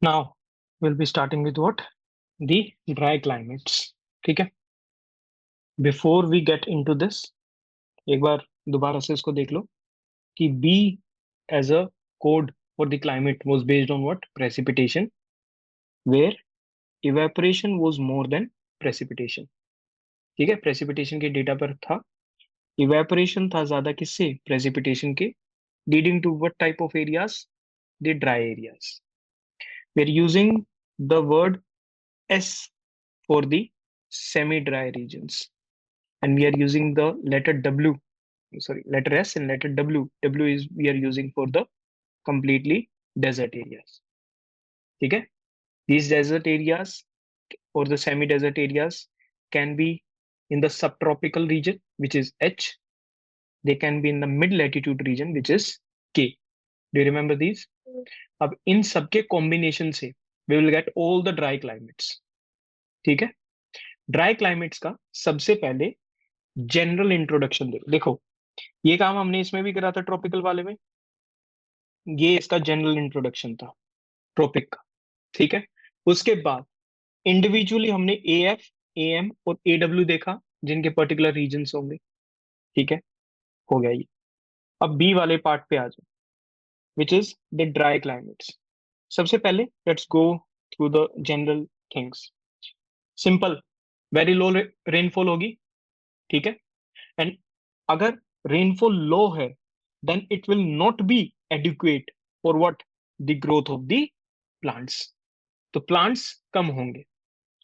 Now will be starting with what the dry climates. ठीक है, before we get into this, एक बार दोबारा से इसको देख लो कि B as a code for the climate was based on what precipitation, where evaporation was more than precipitation. ठीक है, प्रेसिपिटेशन के डेटा पर था, इवेपोरेशन था ज्यादा किससे, प्रेसिपिटेशन के, leading to what type of areas, the dry areas. We are using the word S for the semi-dry regions, and we are using the letter W, sorry, letter S and letter W. W is we are using for the completely desert areas. ठीक है, these desert areas or the semi-desert areas can be in the subtropical region, which is H. They can be in the mid-latitude region, which is K. Do you remember these? अब इन सबके combination से we will get all the dry climates. ठीक है, dry climates का सबसे पहले general introduction देखो, ये काम हमने इसमें भी करा था ट्रॉपिकल वाले में। ये इसका जनरल इंट्रोडक्शन था ट्रॉपिक का। ठीक है, उसके बाद इंडिविजुअली हमने ए एफ, ए एम और ए डब्ल्यू देखा, जिनके पर्टिकुलर रीजन्स होंगे। ठीक है, हो गया ये। अब बी वाले पार्ट पे आ जाओ, which is the dry climates. सबसे पहले let's go through the general things. Simple, very low rainfall होगी। ठीक है, एंड अगर रेनफॉल लो है, then it will not be adequate for what, the growth of the plants. तो plants कम होंगे।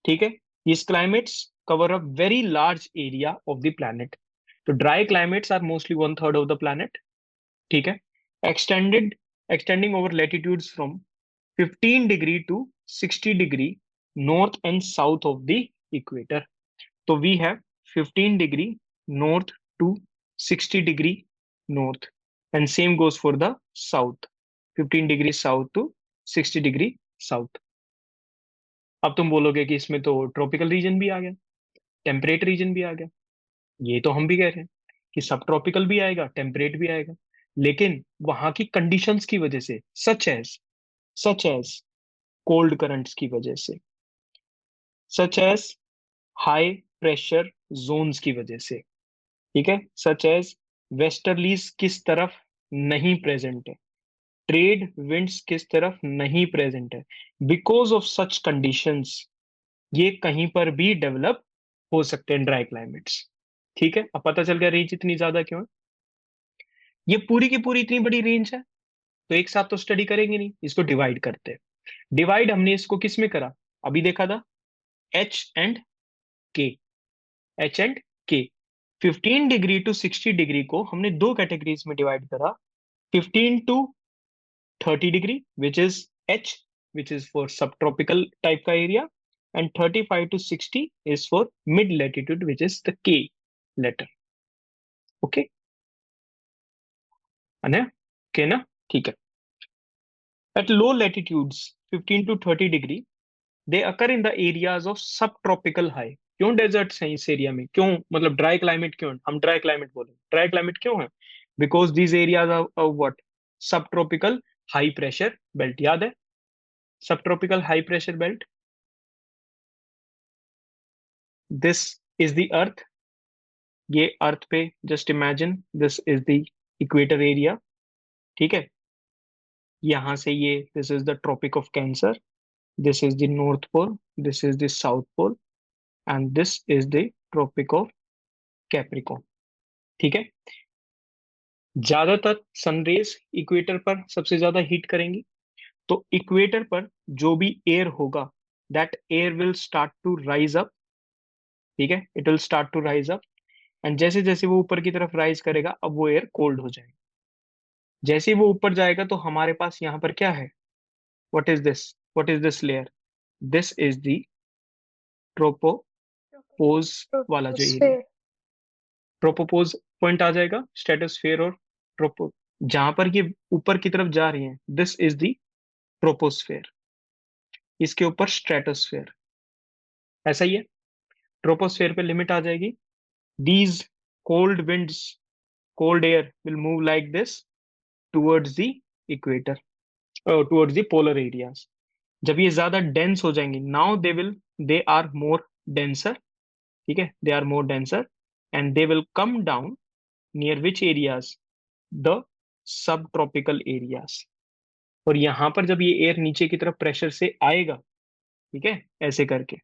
ठीक है, these climates cover a very large area of the planet. तो dry climates are mostly one third of the planet. ठीक है, extended extending over latitudes from 15 degree to 60 degree north and south of the equator. तो we have 15 degree north to 60 degree north, and same goes for the south, 15 degree south to 60 degree south. अब तुम बोलोगे कि इसमें तो tropical region भी आ गया, टेम्परेट रीजन भी आ गया। ये तो हम भी कह रहे हैं कि सब ट्रॉपिकल भी आएगा, टेम्परेट भी आएगा, लेकिन वहां की कंडीशंस की वजह से, सच एज कोल्ड करंट्स की वजह से, such as high pressure zones की वजह से, ठीक है, सच एज वेस्टर्लीज किस तरफ नहीं प्रेजेंट है, ट्रेड विंड्स किस तरफ नहीं प्रेजेंट है, बिकॉज ऑफ सच कंडीशंस ये कहीं पर भी डेवलप हो सकते हैं ड्राई क्लाइमेट्स। ठीक है, अब पता चल गया रेंज इतनी ज्यादा क्यों है। ये पूरी की पूरी इतनी बड़ी रेंज है, तो एक साथ तो स्टडी करेंगे नहीं, इसको डिवाइड करते हैं। डिवाइड हमने इसको किस में करा, अभी देखा था, एच एंड के, एच एंड के। 15 डिग्री टू 60 डिग्री को हमने दो कैटेगरीज में डिवाइड करा, 15 to 30 degree which is H, which is for subtropical type का area, and 35 to 60 is for mid latitude which is the K letter. Okay, है के ना, ठीक है। At low latitudes 15 to 30 degree they occur in the areas of subtropical high. क्यों deserts हैं इस area में, क्यों, मतलब ड्राई क्लाइमेट क्यों, हम ड्राई क्लाइमेट बोले, ड्राई क्लाइमेट क्यों है, because these areas are what, subtropical high pressure belt. याद है subtropical high pressure belt, this is the earth, ये अर्थ पे just imagine this is the equator area. ठीक है, यहां से ये, this is the tropic of cancer, this is the north pole, this is the south pole, and this is the tropic of capricorn. ठीक है, ज्यादातर sun rays equator पर सबसे ज्यादा हीट करेंगी, तो इक्वेटर पर जो भी एयर होगा, that air will start to rise up. ठीक है, it will start to rise up, and जैसे जैसे वो ऊपर की तरफ राइज करेगा, अब वो एयर कोल्ड हो जाएगा। जैसे ही वो ऊपर जाएगा तो हमारे पास यहाँ पर क्या है, what is this, what is this layer, this is the tropopause वाला जो एरिया, ट्रोपोस्फेयर। ट्रोपोपोज पॉइंट आ जाएगा, स्ट्रेटोस्फेयर और ट्रोपो, जहां पर ये ऊपर की तरफ जा रही है, दिस इज द ट्रोपोस्फेयर, इसके ऊपर स्ट्रेटोस्फेयर। ऐसा ही है, ट्रोपोस्फेयर पे लिमिट आ जाएगी, these cold winds, cold air will move like this towards the equator, towards the polar areas. जब ये ज्यादा डेंस हो जाएंगे, now they are more denser, ठीक है, they are more denser, and they will come down near which areas, the subtropical areas. और यहां पर जब ये एयर नीचे की तरफ प्रेशर से आएगा, ठीक है, ऐसे करके,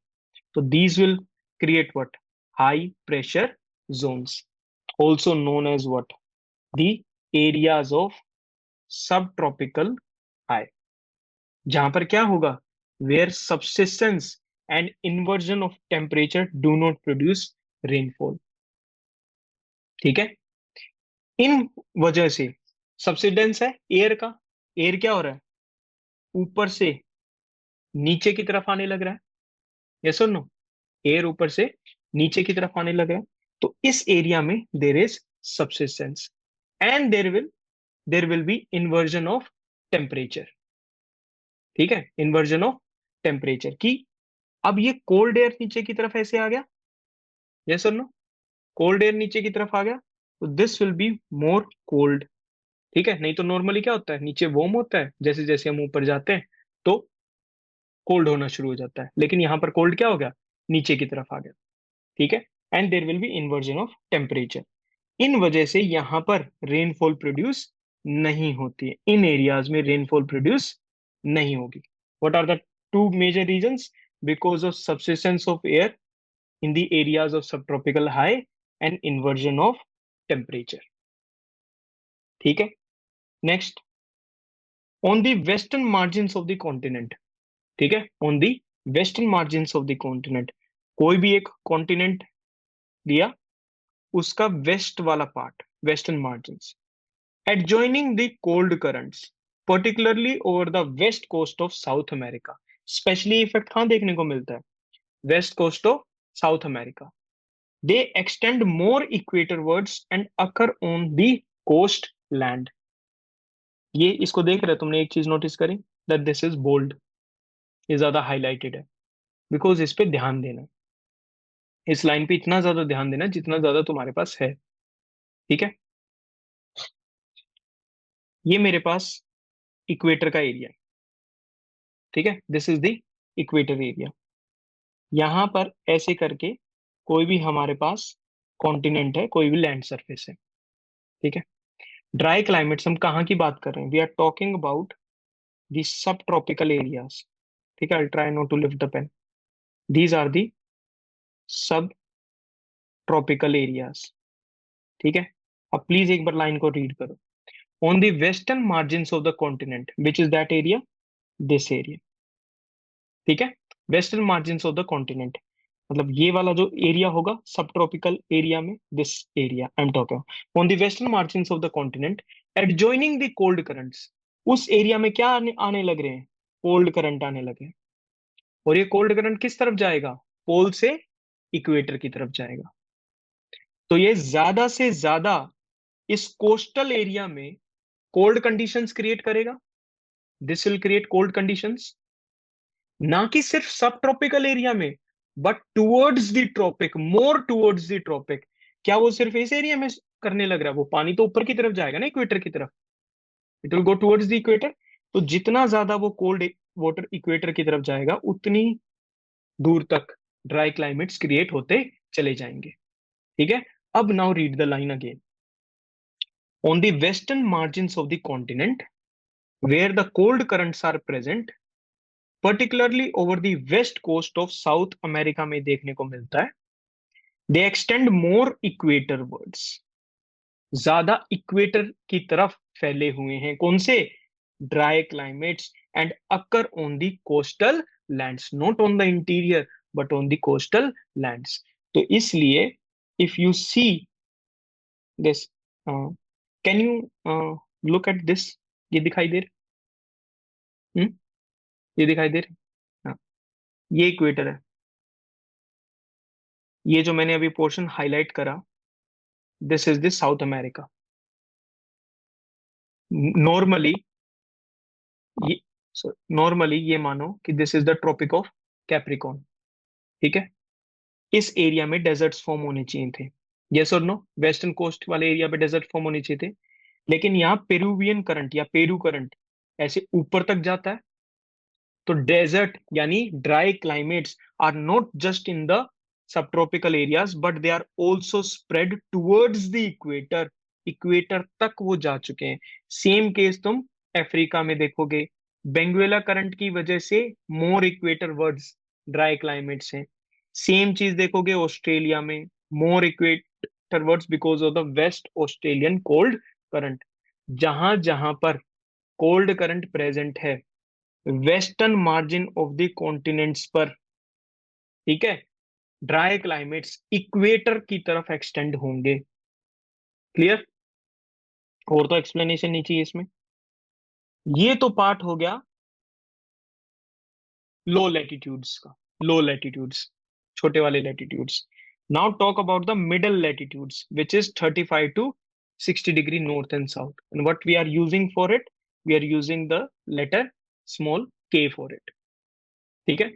तो these will create what, high pressure zones, also known as what, the areas of subtropical high. जहां पर क्या होगा, where subsistence and inversion of temperature do not produce rainfall, ठीक है। इन वजह से सबसिडेंस है एयर का, एयर क्या हो रहा है, ऊपर से नीचे की तरफ आने लग रहा है, यस और नो, एयर ऊपर से नीचे की तरफ आने लग रहा है। तो इस एरिया में there is subsistence and there will be inversion of temperature, ठीक है, इन्वर्जन ऑफ टेम्परेचर की। अब ये कोल्ड एयर नीचे की तरफ ऐसे आ गया, यस और नो, कोल्ड एयर नीचे की तरफ आ गया, तो this will be more cold, ठीक है। नहीं तो नॉर्मली क्या होता है, नीचे वार्म होता है, जैसे जैसे हम ऊपर जाते हैं तो कोल्ड होना शुरू हो जाता है, लेकिन यहाँ पर कोल्ड क्या हो गया, नीचे की तरफ आ गया, ठीक है। And there will be inversion of temperature, इन वजह से यहां पर रेनफॉल प्रोड्यूस नहीं होती है, इन एरियाज में रेनफॉल प्रोड्यूस नहीं होगी। What are the two major reasons, because of subsistence of air in the areas of subtropical high and inversion of temperature, ठीक है। Next, on the western margin of the continent, ठीक है, on the western margin of the continent, कोई भी एक continent दिया, उसका waste वाला part, western margin, adjoining the cold currents, particularly over the west coast of South America. Specially effect कहाँ देखने को मिलता है, west coast of South America. They extend more equatorwards and occur on the coast land. ये इसको देख रहे, तुमने एक चीज नोटिस करी, दैट दिस इज बोल्ड, ये ज्यादा हाईलाइटेड है, बिकॉज इस पे ध्यान देना, इस लाइन पे इतना ज्यादा ध्यान देना जितना ज्यादा तुम्हारे पास है, ठीक है। ये मेरे पास इक्वेटर का एरिया है, ठीक है, this is the equator area. यहां पर ऐसे करके कोई भी हमारे पास कॉन्टिनेंट है, कोई भी लैंड सरफेस है, ठीक है। ड्राई क्लाइमेट्स हम कहाँ की बात कर रहे हैं, we are talking about the subtropical areas, ठीक है। I try not to lift the pen, these are the subtropical areas, ठीक है। अब प्लीज एक बार लाइन को रीड करो, on the western margin of the continent which is that area, this area, ठीक है। Western margin of the continent मतलब ये वाला जो एरिया होगा सब ट्रॉपिकल एरिया में, this area I am talking on the western margin of the continent adjoining the cold currents. उस area में क्या आने लग रहे हैं, कोल्ड करंट आने लगे हैं। और ये कोल्ड करंट किस तरफ जाएगा, पोल से इक्वेटर की तरफ जाएगा। तो ये ज्यादा से ज्यादा इस कोस्टल एरिया में कोल्ड कंडीशंस क्रिएट करेगा, this will create cold conditions, ना कि सिर्फ सब ट्रॉपिकल एरिया में, but towards the tropic, more towards the tropic. क्या वो सिर्फ इस एरिया में करने लग रहा है, वो पानी तो ऊपर की तरफ जाएगा ना, इक्वेटर की तरफ, it will go towards the equator. तो जितना ज्यादा वो कोल्ड वाटर इक्वेटर की तरफ जाएगा, उतनी दूर तक ड्राई क्लाइमेट्स क्रिएट होते चले जाएंगे, ठीक है। अब now read the line again, on the western margin of the continent where the cold currents are present, particularly over the west coast of South America में देखने को मिलता है, they extend more equatorwards, ज्यादा equator की तरफ फैले हुए हैं, कौन से, dry climates, and occur on the coastal lands, not on the interior but on the coastal lands. तो इसलिए if you see this, can you look at this, ये दिखाई दे रहा, ये दिखाई दे रहा, हाँ, ये इक्वेटर है, ये जो मैंने अभी पोर्शन हाईलाइट करा, this is this South America. Normally ये नॉर्मली ये मानो कि this is the tropic of capricorn, ठीक है। इस एरिया में डेजर्ट्स फॉर्म होने चाहिए थे, यस और नो, वेस्टर्न कोस्ट वाले एरिया पे डेजर्ट फॉर्म होने चाहिए थे, लेकिन यहाँ पेरुवियन करंट या पेरू करंट ऐसे ऊपर तक जाता है, तो डेजर्ट यानी dry climates are not just in the subtropical areas but they are also spread towards the equator. Equator तक वो जा चुके हैं। सेम केस तुम अफ्रीका में देखोगे, बेंगुएला करंट की वजह से more equatorwards dry climates हैं। सेम चीज देखोगे ऑस्ट्रेलिया में, more equatorwards because of the west Australian cold current. जहां जहां पर कोल्ड करंट प्रेजेंट है western margin of the continents पर, ठीक है, ड्राई क्लाइमेट्स इक्वेटर की तरफ एक्सटेंड होंगे। क्लियर? और तो एक्सप्लेनेशन नहीं चाहिए इसमें। ये तो पार्ट हो गया लो लैटिट्यूड्स का, लो लैटिट्यूड्स, छोटे वाले लैटिट्यूड्स। Now talk about the middle latitudes which is 35 to 60 degree north and south, and what we are using for it, we are using the letter small K for it. ठीक है,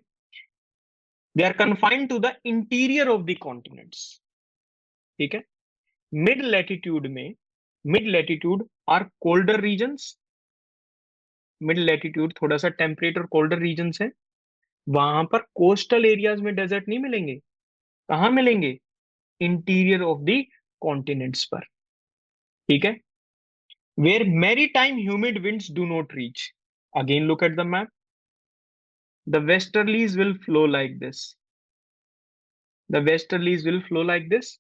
they are confined to the interior of the continents. ठीक है, mid latitude में, mid latitude are colder regions, mid latitude थोड़ा सा temperate और colder regions है। वहां पर कोस्टल एरियाज में डेजर्ट नहीं मिलेंगे। कहाँ मिलेंगे? इंटीरियर ऑफ द कॉन्टिनेंट्स पर। ठीक है, where maritime humid winds do not reach. Again look at the map, the westerlies will flow like this, the westerlies will flow like this.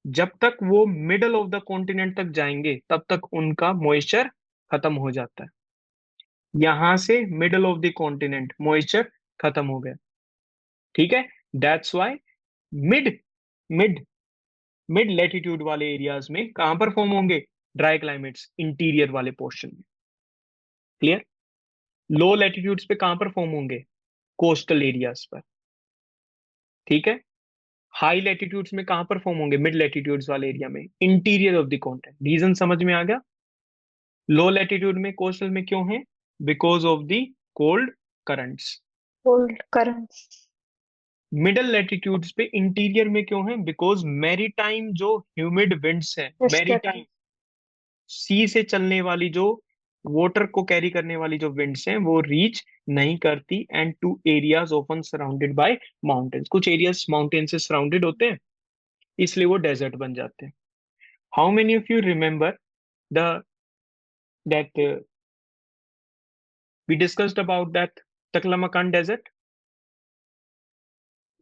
जब तक वो मिडल ऑफ द कॉन्टिनेंट तक जाएंगे तब तक उनका मॉइस्चर खत्म हो जाता है। यहां से middle of the continent moisture खत्म हो गया। ठीक है, that's why mid mid mid latitude वाले एरियाज में कहां पर फॉर्म होंगे? ड्राई क्लाइमेट्स इंटीरियर वाले पोर्शन में। क्लियर? लो लेटीट्यूड्स पे कहां पर फॉर्म होंगे? कोस्टल एरियाज पर। ठीक है, हाई लेटीट्यूड्स में कहां पर फॉर्म होंगे? मिड लेटीट्यूड्स वाले एरिया में, interior of the continent. Reason समझ में आ गया? लो लेटीट्यूड में कोस्टल में क्यों है? Because of the cold currents. Cold currents. Middle latitudes पे इंटीरियर में क्यों है? बिकॉज मैरीटाइम जो ह्यूमिड विंड्स है, मैरीटाइम सी से चलने वाली जो वाटर को कैरी करने वाली जो विंड्स हैं वो रीच नहीं करती, and to areas often surrounded by mountains. कुछ एरियाज माउंटेन से सराउंडेड होते हैं इसलिए वो डेजर्ट बन जाते हैं। How many of you remember the that we discussed about that Taklamakan desert?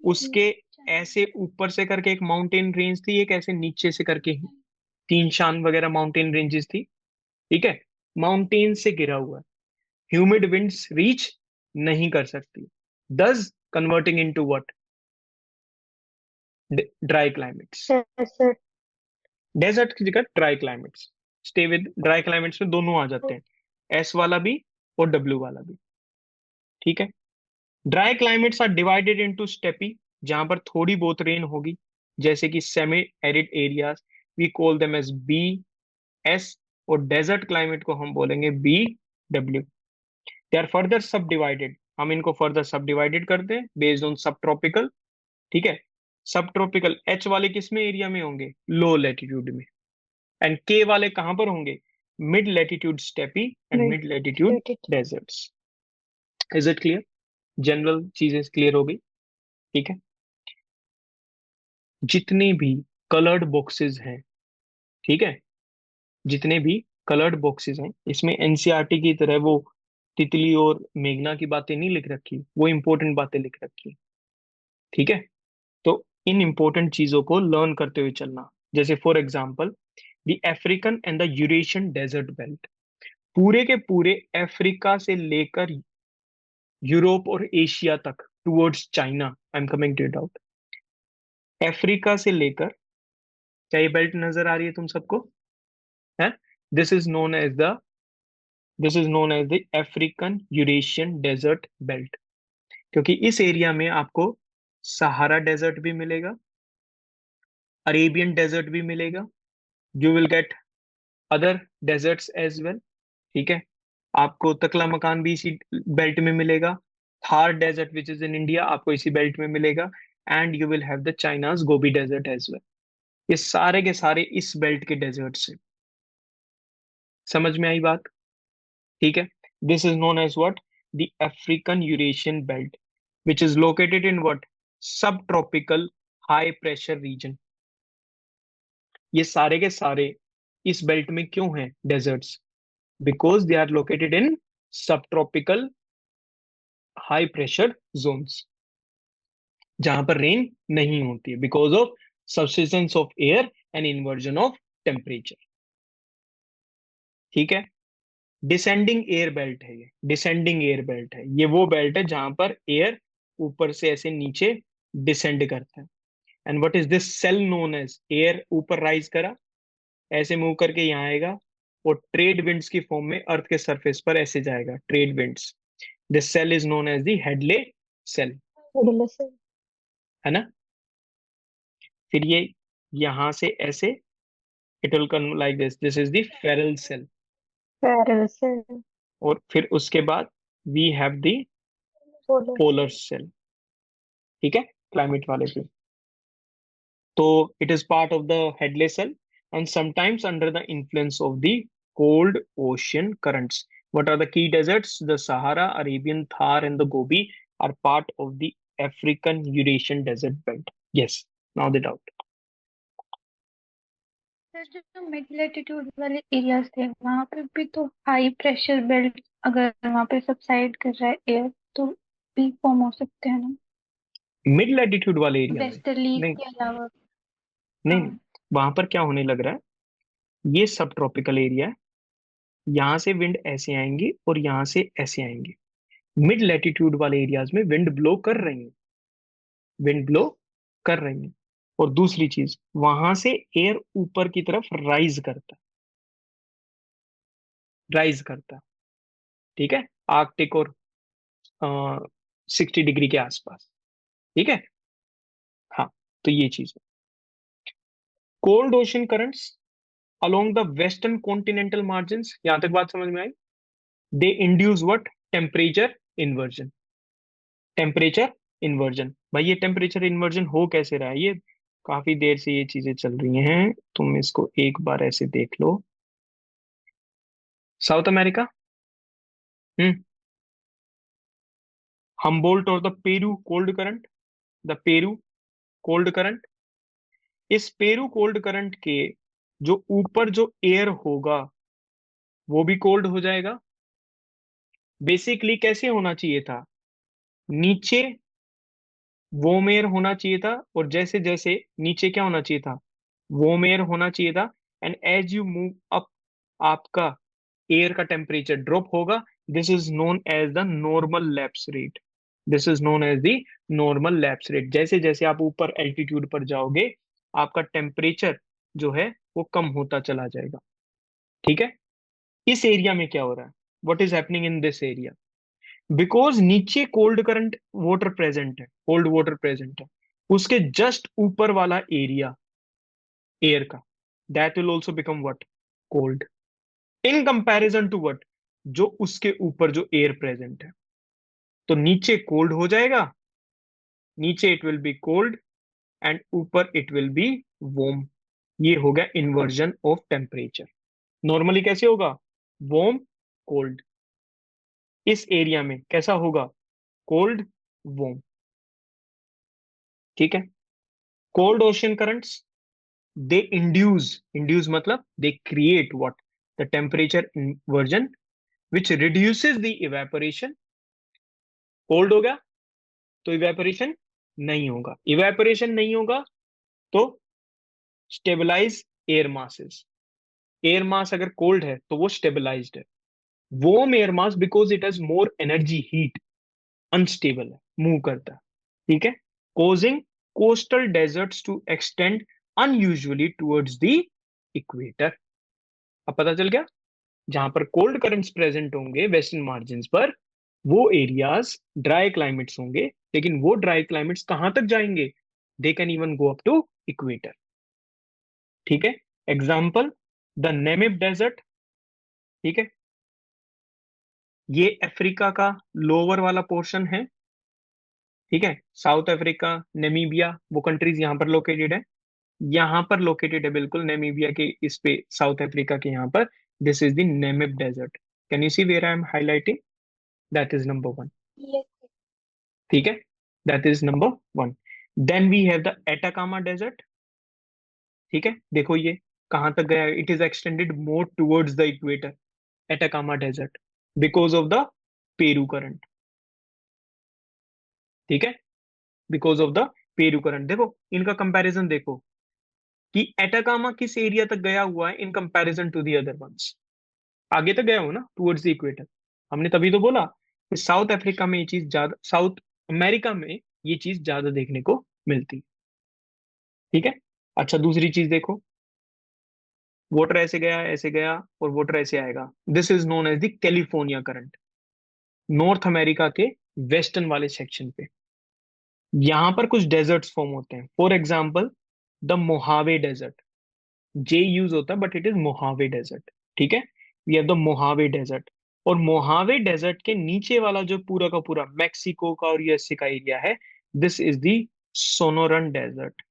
उसके ऐसे ऊपर से करके एक माउंटेन रेंज थी, एक ऐसे नीचे से करके तीन शान वगैरह माउंटेन रेंजेस थी। ठीक है, माउंटेन से गिरा हुआ है, ह्यूमिड विंड्स रीच नहीं कर सकती, thus converting into what? Dry climates. Desert. Desert की जगह dry climates. Stay with dry climates में दोनों आ जाते हैं, एस वाला भी और डब्ल्यू वाला भी। ठीक है, dry climates are divided into steppe, जहां पर थोड़ी बहुत रेन होगी, जैसे कि semi arid areas, we call them as B S, और डेजर्ट क्लाइमेट को हम बोलेंगे B W. They are further subdivided, हम इनको फर्दर सब डिवाइडेड करते हैं बेस्ड ऑन सब ट्रॉपिकल। ठीक है, सब ट्रॉपिकल एच वाले किस में एरिया में होंगे? लो लेटीट्यूड में। एंड के वाले कहां पर होंगे? Mid latitude steppe and mid mid latitude latitude. Deserts. Is it clear? General चीजें क्लियर हो गई? ठीक है, जितने भी कलर्ड बॉक्सेस हैं, ठीक है, जितने भी कलर्ड बॉक्सेस हैं इसमें एनसीईआरटी की तरह वो तितली और मेघना की बातें नहीं लिख रखी, वो इंपॉर्टेंट बातें लिख रखी। ठीक है, तो इन इंपॉर्टेंट चीजों को लर्न करते हुए चलना। जैसे for example the African and the Eurasian desert belt, पूरे के पूरे अफ्रीका से लेकर यूरोप और एशिया तक towards China, I am coming to it out. Africa से लेकर, क्या ये बेल्ट नजर आ रही है तुम सबको? है, this is known as the, this is known as the African Eurasian desert belt, क्योंकि इस एरिया में आपको सहारा डेजर्ट भी मिलेगा, अरेबियन डेजर्ट भी मिलेगा, you will get other deserts as well. ठीक है, आपको तकला मकान भी इसी बेल्ट में मिलेगा, Thar desert which is in India आपको इसी बेल्ट में मिलेगा, and you will have the China's Gobi desert as well. ये सारे के सारे इस बेल्ट के डेजर्ट से। समझ में आई बात? ठीक है, this is known as what? the African Eurasian belt, which is located in what? Subtropical high pressure region. ये सारे के सारे इस बेल्ट में क्यों हैं deserts? Because they are located in subtropical high pressure zones, जहां पर रेन नहीं होती है because of subsistence of air and inversion of temperature. ठीक है, डिसेंडिंग एयर बेल्ट है ये, डिसेंडिंग एयर बेल्ट है ये, वो बेल्ट है जहां पर एयर ऊपर से ऐसे नीचे डिसेंड करता है। And what is this cell known as? Air ऊपर राइज करा, ऐसे मूव करके यहाँ आएगा और ट्रेड विंड्स की फॉर्म में अर्थ के सरफेस पर ऐसे जाएगा, trade winds. This cell is known as the Hadley cell, Hadley cell. है ना? फिर ये यहां से ऐसे it will come like this is the Ferrel cell. Ferrel cell. और फिर उसके बाद we have the polar polar cell. Cell. ठीक है, क्लाइमेट वाले पे। तो it is part of the headley cell and sometimes under the influence of the cold ocean currents. What are the key deserts? The Sahara, Arabian Thar, and the Gobi are part of the African Eurasian desert belt. Yes, now the doubt. Sir जो mid latitude वाले areas थे वहां पे भी तो high pressure belt, अगर वहां पे सबसाइड कर रहा है एयर तो भी फॉर्म हो सकते हैं ना, मिड लैटिट्यूड वाले एरिया में वेस्टर्ली नहीं, के अलावा। नहीं, नहीं। हाँ। वहां पर क्या होने लग रहा है, ये सब ट्रॉपिकल एरिया है, यहाँ से विंड ऐसे आएंगी और यहाँ से ऐसे आएंगे। मिड लैटिट्यूड वाले एरियाज में विंड ब्लो कर रही है, विंड ब्लो कर रही है। और दूसरी चीज, वहां से एयर ऊपर की तरफ राइज करता है। ठीक है, आर्कटिक और 60 डिग्री के आसपास। ठीक है, हाँ, तो ये चीज है। Cold ocean currents along the western continental margins, यहां तक बात समझ में आई? They induce what? Temperature inversion. Temperature inversion, भाई ये टेम्परेचर इन्वर्जन हो कैसे रहा है? ये काफी देर से ये चीजें चल रही हैं, तुम इसको एक बार ऐसे देख लो। साउथ अमेरिका, हम्म, हम्बोल्ट और the Peru cold current, the Peru cold current, इस पेरू कोल्ड करंट के जो ऊपर जो एयर होगा वो भी कोल्ड हो जाएगा। बेसिकली कैसे होना चाहिए था? नीचे वार्म एयर होना चाहिए था, और जैसे जैसे नीचे क्या होना चाहिए था? वार्म एयर होना चाहिए था। And as you move up, आपका एयर का टेम्परेचर ड्रॉप होगा। This is known as the normal lapse rate, this is known as the normal lapse rate. जैसे जैसे आप ऊपर एल्टीट्यूड पर जाओगे आपका टेम्परेचर जो है वो कम होता चला जाएगा। ठीक है, इस एरिया में क्या हो रहा है? What is happening in this area? Because नीचे कोल्ड करंट वाटर प्रेजेंट है, कोल्ड वाटर प्रेजेंट है, उसके जस्ट ऊपर वाला एरिया एयर का, that will also become what? Cold, in comparison to what? जो उसके ऊपर जो एयर प्रेजेंट है। तो नीचे कोल्ड हो जाएगा, नीचे it will be cold and ऊपर इट विल बी वार्म। ये हो गया इन्वर्जन ऑफ टेम्परेचर। नॉर्मली कैसे होगा? Warm cold. इस एरिया में कैसा होगा? Cold warm. ठीक है, cold ocean currents they induce मतलब they create what? The temperature inversion which reduces the evaporation. Cold हो गया तो इवेपोरेशन नहीं होगा, इवेपोरेशन नहीं होगा तो stabilise air masses. Air mass अगर कोल्ड है तो वो स्टेबलाइज्ड है। Warm air mass because it has more energy, heat, unstable है, मूव करता है। ठीक है, causing coastal deserts to extend unusually towards the equator. अब पता चल गया, जहां पर कोल्ड करंट्स प्रेजेंट होंगे वेस्टर्न मार्जिन पर, वो एरियाज ड्राई क्लाइमेट्स होंगे। लेकिन वो ड्राई क्लाइमेट्स कहां तक जाएंगे? They can even go up to equator. ठीक है, एग्जाम्पल द नेमिब डेजर्ट। ठीक है, ये अफ्रीका का लोअर वाला पोर्शन है। ठीक है, साउथ अफ्रीका, नेमीबिया, वो कंट्रीज यहाँ पर लोकेटेड है, यहाँ पर लोकेटेड है बिल्कुल नेमीबिया के इस पे, साउथ अफ्रीका के यहाँ पर। This is the Namib desert. Can you see where I am highlighting? That is number one. Yes. ठीक है, that is number one. Then we have the Atacama desert. ठीक है, देखो ये कहां तक गया है, it is extended more towards the equator, Atacama desert, because of the Peru current. ठीक है, because of the Peru current. देखो इनका कंपैरिजन देखो कि एटाकामा किस एरिया तक गया हुआ है in comparison to the other ones. आगे तक गया हो ना टुवर्ड्स द इक्वेटर। हमने तभी तो बोला कि साउथ अफ्रीका में ये चीज ज्यादा, साउथ अमेरिका में ये चीज ज्यादा देखने को मिलती है। ठीक है, अच्छा दूसरी चीज देखो, वाटर ऐसे गया और वाटर ऐसे आएगा, this is known as the California current, North America के वेस्टर्न वाले सेक्शन पे। यहां पर कुछ डेजर्ट्स फॉर्म होते हैं, for example the Mojave desert. जे यूज होता है but it is Mojave desert. ठीक है, we have the Mojave desert. और मोहावे डेजर्ट के नीचे वाला जो पूरा का पूरा मैक्सिको का और यूएसए का एरिया है, this is the Sonoran desert,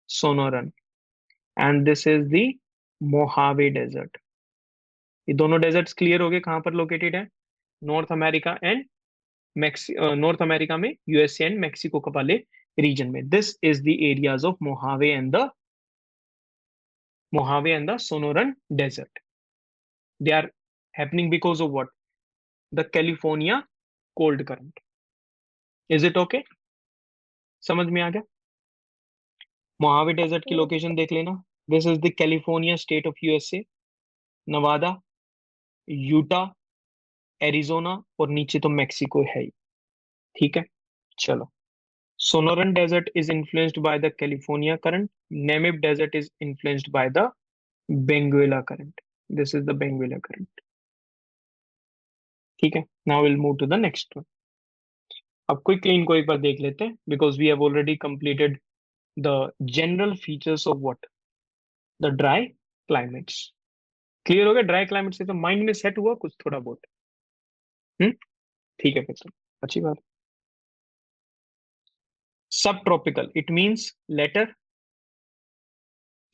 Sonoran, and this is the Mojave desert. ये दोनों डेजर्ट्स क्लियर हो गए कहां पर लोकेटेड है, North America and North America में यूएसए एंड मैक्सिको का वाले रीजन में। This is the areas of Mojave and the Sonoran desert. They are happening because of what, the California cold current. Is it okay, समझ में आ गया? Mojave desert की Yes. Location देख लेना, this is the California state of USA, Nevada, Utah, Arizona, और नीचे तो मैक्सिको है ही। ठीक है, चलो। Sonoran desert is influenced by the California current, Namib desert is influenced by the Benguela current, this is the Benguela current. ठीक है, now will move to the next one. अब क्विकली इनको एक बार देख लेते हैं, because we have already completed the general features of what, the dry climates. Clear हो गया? ड्राई क्लाइमेट से तो माइंड में सेट हुआ कुछ थोड़ा बहुत। हम्म, ठीक है फिर तो अच्छी बात। Subtropical it means letter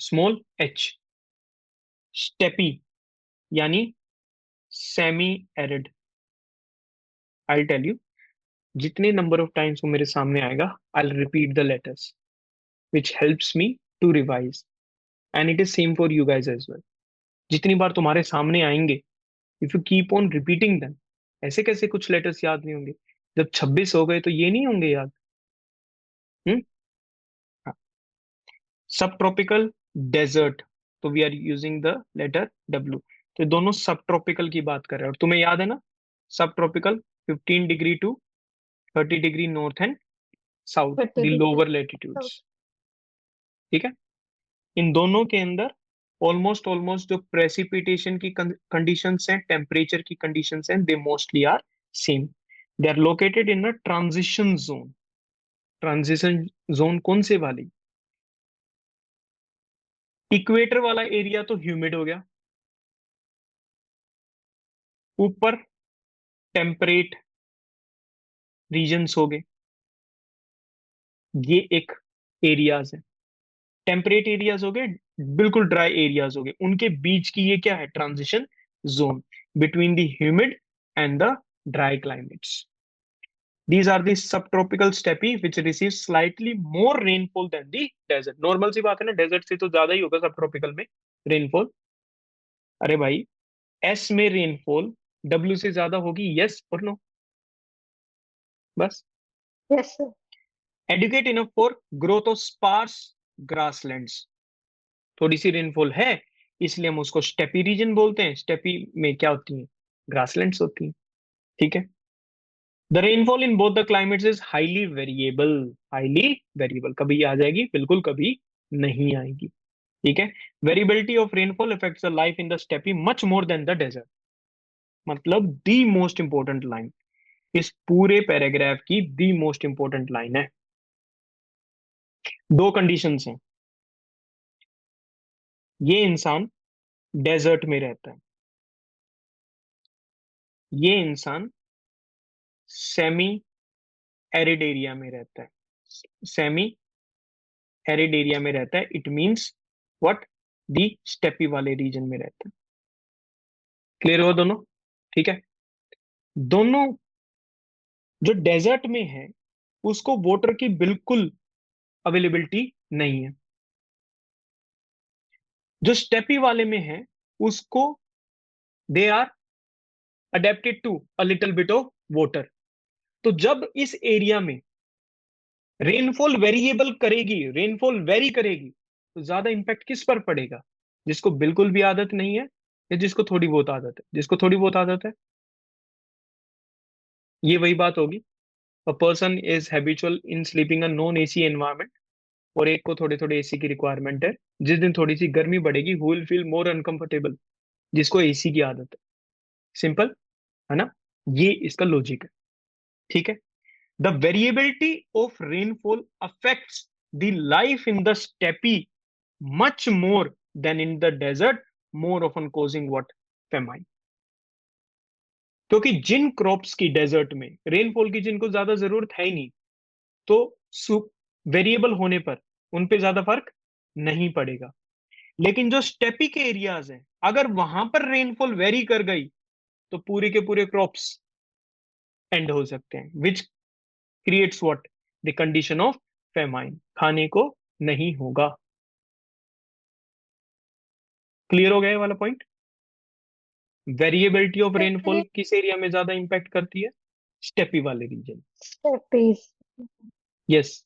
small h, steppe यानी semi arid. I tell you, जितने नंबर ऑफ टाइम्स वो मेरे सामने आएगा, I repeat the letters which helps me to revise, and it is same for you guys as well. जितनी बार तुम्हारे सामने आएंगे, if you keep on repeating them, ऐसे कैसे कुछ लेटर्स याद नहीं होंगे? जब 26 हो गए तो ये नहीं होंगे याद। हम्म, सब ट्रॉपिकल डेजर्ट, तो we are using the letter W. तो दोनों सब ट्रॉपिकल की बात कर रहे हैं, और तुम्हें याद है ना, subtropical 15 degree to 30 degree north and south, 30 the degree lower south. Latitudes. ठीक है, इन दोनों के अंदर ऑलमोस्ट ऑलमोस्ट जो प्रेसिपिटेशन की कंडीशंस हैं, टेम्परेचर की कंडीशंस हैं, they mostly are same. They are located in a transition zone. Transition zone कौन से वाली? इक्वेटर वाला एरिया तो ह्यूमिड हो गया, ऊपर टेम्परेट रीजन्स हो गए, ये एक एरियाज है। टेम्परेट एरियाज हो गए, बिल्कुल ड्राई एरियाज हो गए, उनके बीच की ये क्या है, transition zone between the humid and the dry climates. These are the subtropical steppe which receive slightly more rainfall than the desert. Normal सी बात है ना, डेजर्ट से तो ज्यादा ही होगा सब ट्रॉपिकल में रेनफॉल। अरे भाई, एस में रेनफॉल डब्ल्यू से ज्यादा होगी, यस और नो, बस। Yes, sir. Adequate enough for growth of sparse grasslands. थोड़ी सी रेनफॉल है, इसलिए हम उसको स्टेपी रीजन बोलते हैं। स्टेपी में क्या होती है, ग्रासलैंड्स होती हैं। ठीक है, the rainfall in both the climates is highly variable, highly variable, कभी आ जाएगी बिल्कुल, कभी नहीं आएगी। ठीक है, variability of rainfall affects the life in the steppe much more than the desert. मतलब दी मोस्ट इंपॉर्टेंट लाइन इस पूरे पैराग्राफ की, दी मोस्ट इंपॉर्टेंट लाइन है। दो कंडीशंस हैं, ये इंसान डेजर्ट में रहता है, ये इंसान सेमी एरिड एरिया में रहता है, सेमी एरिड एरिया में रहता है, it means what, the steppe वाले रीजन में रहता है। क्लियर हो दोनों? ठीक है, दोनों जो डेजर्ट में है उसको वाटर की बिल्कुल अवेलेबिलिटी नहीं है। जो स्टेपी वाले में है उसको they are adapted to a little bit of water. तो जब इस एरिया में रेनफॉल वेरिएबल करेगी, रेनफॉल वेरी करेगी, तो ज्यादा इंपैक्ट किस पर पड़ेगा? जिसको बिल्कुल भी आदत नहीं है या जिसको थोड़ी बहुत आदत है? जिसको थोड़ी बहुत आदत है। ये वही बात होगी, a person is habitual in sleeping a non AC environment, और एक को थोड़े थोड़े एसी की रिक्वायरमेंट है। जिस दिन थोड़ी सी गर्मी बढ़ेगी, who will feel more uncomfortable? जिसको एसी की आदत है। सिंपल है ना? ये इसका लॉजिक है। ठीक है। The variability of rainfall affects the life in the steppe much more than in the desert, more often causing what? Famine. क्योंकि जिन क्रॉप्स की डेजर्ट में रेनफॉल की जिनको ज्यादा जरूरत है ही नहीं, तो वेरिएबल होने पर उन पे ज्यादा फर्क नहीं पड़ेगा। लेकिन जो स्टेपी के एरियाज हैं, अगर वहां पर रेनफॉल वेरी कर गई तो पूरे के पूरे क्रॉप्स एंड हो सकते हैं, which creates what? The condition of famine, खाने को नहीं होगा। क्लियर हो गया ये वाला पॉइंट? वेरिएबिलिटी ऑफ रेनफॉल ये किस एरिया में ज्यादा इंपैक्ट करती है? स्टेपी वाले रीजन। स्टेपीज। यस।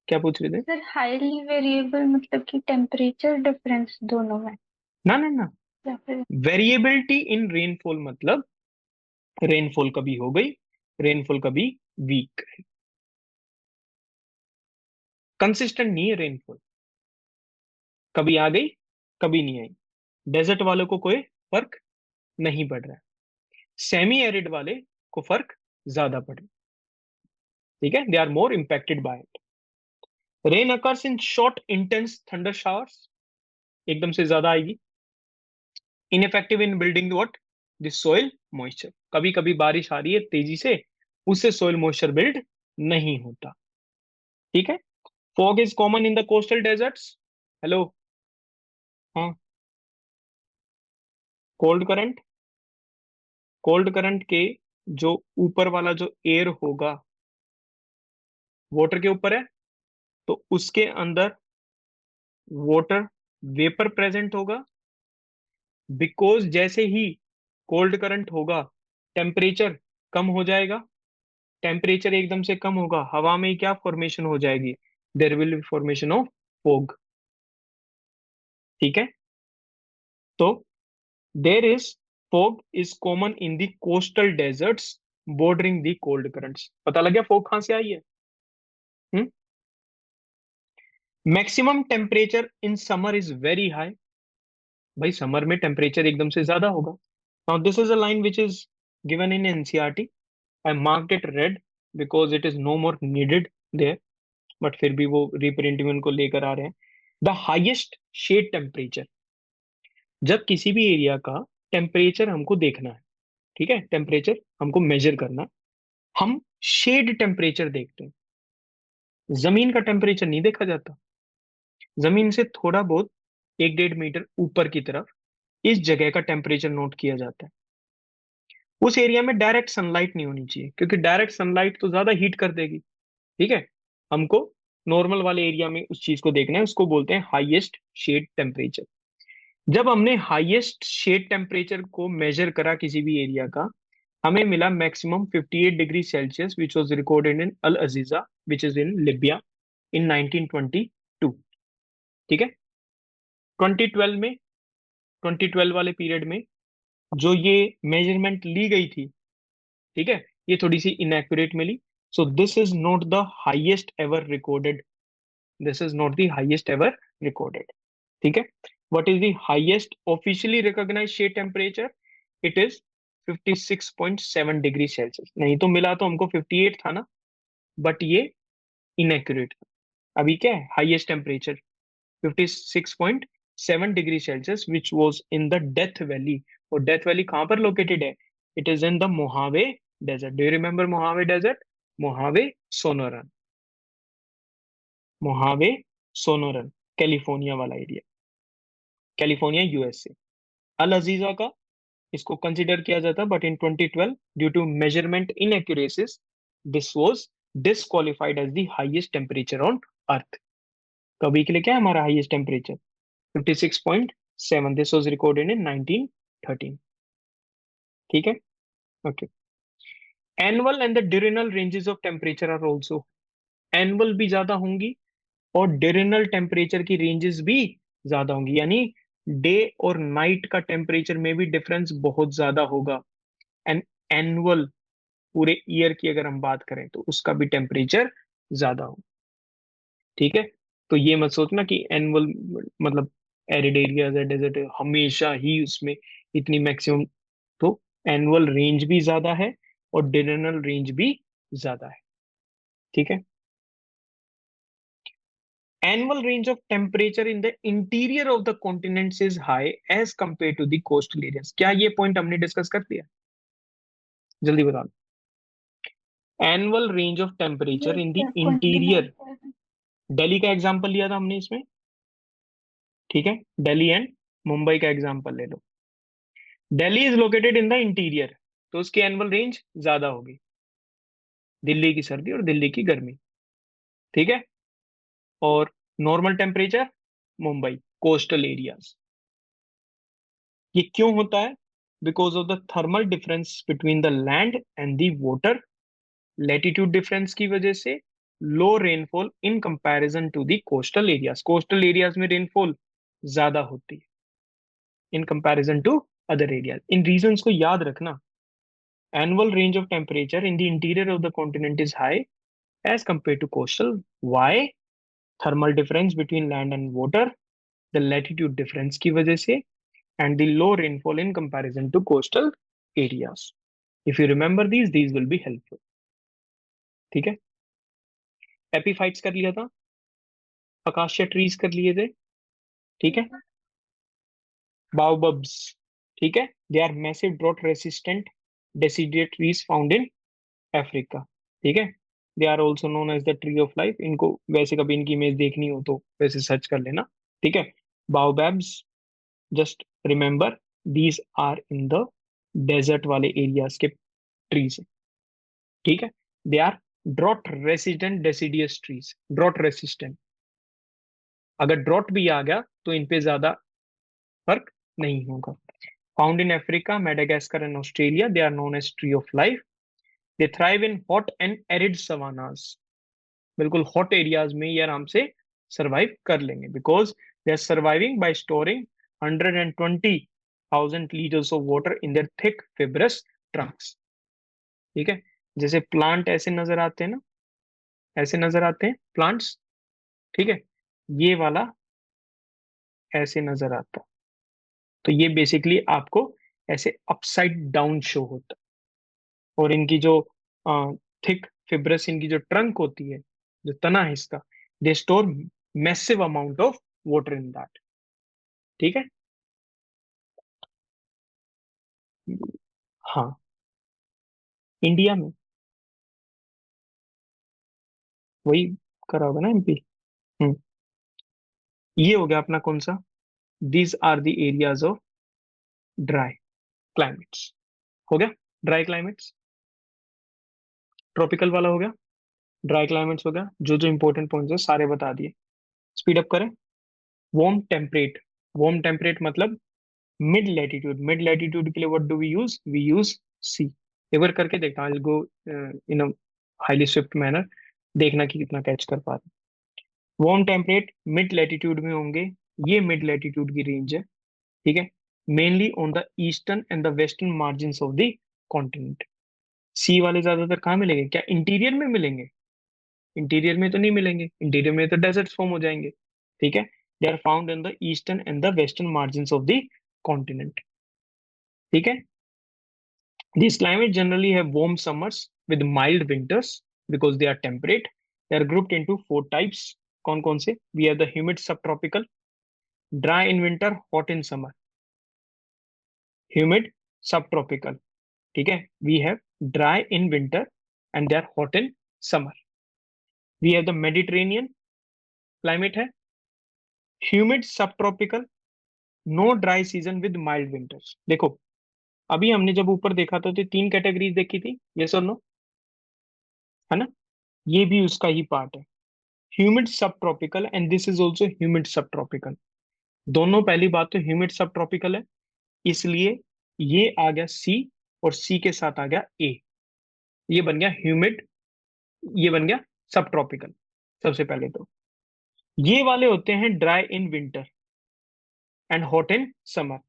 क्या पूछ रहे थे? सर हाईली वेरिएबल मतलब कि टेम्परेचर डिफरेंस दोनों में, ना ना ना, या फिर? वेरिएबिलिटी इन रेनफॉल मतलब रेनफॉल कभी हो गई, रेनफॉल कभी वीक, कंसिस्टेंट नहीं है रेनफॉल, कभी आ गई कभी नहीं आई। डेजर्ट वालों को कोई फर्क नहीं पड़ रहा है, सेमी एरिड वाले को फर्क ज्यादा पड़े। ठीक है, they are more impacted by it. Rain occurs in short intense thunder showers, एकदम से ज्यादा आएगी। Ineffective in building what? The soil moisture, कभी कभी बारिश आ रही है तेजी से, उससे सोइल मॉइस्चर बिल्ड नहीं होता। ठीक है। Fog is common in the coastal deserts. Hello. हाँ। कोल्ड करंट, कोल्ड करंट के जो ऊपर वाला जो एयर होगा वाटर के ऊपर है, तो उसके अंदर वाटर वेपर प्रेजेंट होगा। बिकॉज जैसे ही कोल्ड करंट होगा, टेम्परेचर कम हो जाएगा। टेम्परेचर एकदम से कम होगा, हवा में क्या फॉर्मेशन हो जाएगी? There will be formation of fog. ठीक है। तो there is fog is common in the coastal deserts bordering the cold currents. पता लग गया फॉग कहां से आई है? Maximum temperature in summer is very high. भाई समर में टेम्परेचर एकदम से ज्यादा होगा। Now this is a line which is given in NCERT. I marked it red because it is no more needed there, but फिर भी वो रिप्रिंटिंग उनको लेकर आ रहे हैं। द हाइएस्ट शेड टेम्परेचर, जब किसी भी एरिया का टेम्परेचर हमको देखना है, ठीक है, टेम्परेचर हमको मेजर करना है, हम शेड टेम्परेचर देखते हैं। जमीन का टेम्परेचर नहीं देखा जाता। जमीन से थोड़ा बहुत 1-1.5 मीटर ऊपर की तरफ इस जगह का टेम्परेचर नोट किया जाता है। उस एरिया में डायरेक्ट सनलाइट नहीं होनी चाहिए, क्योंकि डायरेक्ट सनलाइट तो ज्यादा हीट कर देगी। ठीक है। हमको नॉर्मल वाले एरिया में उस चीज को देखना है, उसको बोलते हैं हाईएस्ट शेड टेम्परेचर। जब हमने हाईएस्ट शेड टेम्परेचर को मेजर करा किसी भी एरिया का, हमें मिला maximum 58 degree Celsius which was recorded in Al Aziziya which is in Libya in 1922। ठीक है। 2012 में, 2012 वाले पीरियड में जो ये मेजरमेंट ली गई थी, ठीक है, ये थोड़ी सी इनएक्यूरेट मिली। So this is not the highest ever recorded, this is not the highest ever recorded. ठीक है। What is the highest officially recognised shade temperature? It is 56.7 degree Celsius. नहीं तो मिला तो हमको 58 था ना, बट ये इनएक्यूरेट। अभी क्या है highest temperature? 56.7 degree Celsius which was in the Death Valley. और डेथ वैली कहां पर लोकेटेड है? It is in the Mojave Desert. Do you remember Mojave Desert? Mojave Sonoran, Mojave Sonoran, California वाला area, California USA. Al Aziziya का इसको consider किया जाता, but in 2012 due to measurement inaccuracies this was disqualified as the highest temperature on earth. कभी के लिए क्या है हमारा highest temperature? 56.7। This was recorded in 1913। ठीक है, okay. Annual and the diurnal ranges of temperature are also, annual भी ज्यादा होंगी और डिरेनल टेम्परेचर की रेंजेस भी ज्यादा होंगी, यानी डे और नाइट का टेम्परेचर में भी डिफरेंस बहुत ज्यादा होगा। एंड एनुअल पूरे ईयर की अगर हम बात करें तो उसका भी टेम्परेचर ज्यादा हो। ठीक है, तो ये मत सोचना कि एनुअल मतलब एरिड एरियाज है, डेजर्ट है, हमेशा ही उसमें इतनी मैक्सिमम। तो एनुअल रेंज भी ज्यादा है और डिरेनल रेंज भी ज्यादा है। ठीक है, annual range of temperature in the interior of the continents is high as compared to the coastal areas। क्या ये पॉइंट हमने डिस्कस कर दिया? जल्दी बताओ। Annual range of temperature in the ये इंटीरियर, कॉन्टिनेंट। दिल्ली का एग्जांपल लिया था हमने इसमें। ठीक है, दिल्ली एंड मुंबई का एग्जांपल ले लो। Delhi is located in the interior, तो उसकी एनुअल रेंज ज्यादा होगी, दिल्ली की सर्दी और दिल्ली की गर्मी। ठीक है, और normal temperature Mumbai, coastal areas. ये क्यों होता है? Because of the thermal difference between the land and the water, latitude difference की वजह से low rainfall in comparison to the coastal areas. Coastal areas में रेनफॉल ज्यादा होती है in comparison to other areas. इन रीजंस को याद रखना। Annual range of temperature in the interior of the continent is high as compare to coastal. Y? Thermal difference between land and water, the latitude difference की वजह से, and the low rainfall in comparison to coastal areas. If you remember these will be helpful. ठीक है, epiphytes कर लिया था, acacia trees कर लिए थे। ठीक है, बाओबब्स। ठीक है, they are massive drought resistant deciduous trees found in Africa. ठीक है, they are also known as the tree of life. इनको वैसे कभी इनकी इमेज देखनी हो तो वैसे सर्च कर लेना। ठीक है, baobabs, just remember these are in the desert वाले एरियाज के ट्रीज। ठीक है, they are drought resistant deciduous trees. Drought resistant, अगर ड्रॉट भी आ गया तो इन पे ज्यादा फर्क नहीं होगा। Found in Africa, Madagascar and Australia, they are known as tree of life. They thrive in hot and arid savannas. बिल्कुल हॉट एरियाज में ये आराम से सरवाइव कर लेंगे, because they are surviving by storing 120,000 litres of water in their thick fibrous trunks. ठीक है, जैसे प्लांट ऐसे नजर आते हैं ना, ऐसे नजर आते हैं प्लांट्स। ठीक है, ये वाला ऐसे नजर आता है, तो ये बेसिकली आपको ऐसे अपसाइड डाउन शो होता है। और इनकी जो थिक फिब्रस, इनकी जो ट्रंक होती है, जो तना है इसका, they store massive amount of water in that. ठीक है, हाँ, इंडिया में वही करा होगा ना, एमपी। हम्म, ये हो गया अपना कौन सा? These are the areas of dry climates. हो गया ड्राई क्लाइमेट्स। ट्रॉपिकल वाला हो गया, ड्राई क्लाइमेट्स हो गया। जो जो इंपॉर्टेंट पॉइंट्स है सारे बता दिए। स्पीड अप करें। वार्म टेम्परेट, वार्म टेम्परेट मतलब मिड लैटिट्यूड। मिड लैटिट्यूड के लिए व्हाट डू वी यूज सी। एक बार करके देखता हूँ, गो इन अ हाईली स्विफ्ट मैनर, देखना कि कितना कैच कर पा रहे हैं। वार्म टेम्परेट मिड लैटिट्यूड में होंगे, ये मिड लैटिट्यूड की रेंज है। ठीक है, mainly on the eastern and the western margin of the continent. सी वाले ज्यादातर कहाँ मिलेंगे? क्या इंटीरियर में मिलेंगे? इंटीरियर में तो नहीं मिलेंगे, इंटीरियर में तो डेजर्ट फॉर्म हो जाएंगे। ठीक है, they are found in the eastern and the western margin of the continent. ठीक है, these climates generally have warm summers with mild winters because they are temperate. They are grouped into four types. कौन कौन से? We have the humid subtropical, dry in winter, hot in summer. Humid subtropical, ठीक है, we have dry in winter and they are hot in summer. We have the Mediterranean climate है, humid subtropical, no dry season with mild winters। देखो, अभी हमने जब ऊपर देखा था तो तीन कैटेगरीज देखी थी, यस और नो? है ना, ये भी उसका ही पार्ट है। ह्यूमिड सब tropical and this is also humid सब ट्रॉपिकल। दोनों, पहली बात तो ह्यूमिड सब ट्रॉपिकल है, इसलिए ये आ गया सी, और सी के साथ आ गया ए, ये बन गया ह्यूमिड, ये बन गया सब ट्रॉपिकल। सबसे पहले तो ये वाले होते हैं dry in winter and hot in summer.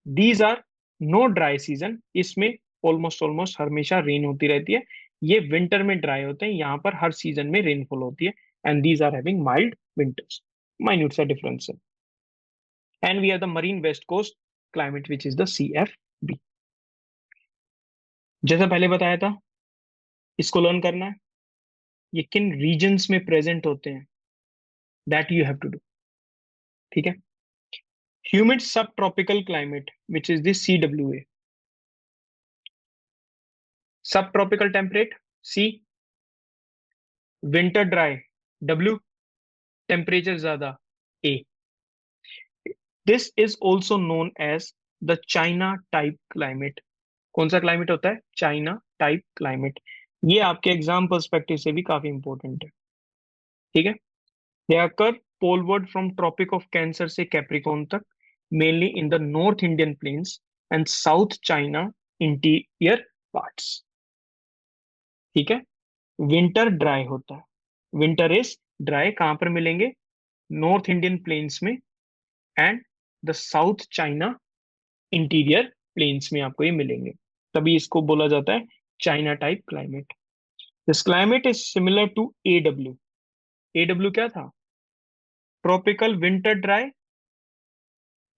These are no dry season, इसमें ऑलमोस्ट ऑलमोस्ट हमेशा रेन होती रहती है। ये विंटर में ड्राई होते हैं, यहाँ पर हर सीजन में रेनफॉल होती है। And these are having mild winters, minute सा डिफरेंस है। And we are the marine west coast climate which is the CFB। जैसा पहले बताया था, इसको लर्न करना है, ये किन रीजन्स में प्रेजेंट होते हैं, that you have to do. ठीक है, humid subtropical climate which is the CWA। Subtropical temperate C, winter dry W, temperature ज्यादा A। This is also known as the China type climate. कौन सा climate होता है? China type climate. ये आपके exam perspective से भी काफी इंपॉर्टेंट है। ठीक है, दे अकर पोलवर्ड फ्रॉम ट्रॉपिक ऑफ कैंसर से कैप्रिकॉर्न तक, mainly in the north Indian plains and south China interior parts. ठीक है, विंटर ड्राई होता है, विंटर इज ड्राई, कहां पर मिलेंगे? नॉर्थ इंडियन प्लेन्स में and the South China interior plains में आपको ये मिलेंगे, तभी इसको बोला जाता है China type climate. This climate is similar to AW। AW क्या था? Tropical winter dry,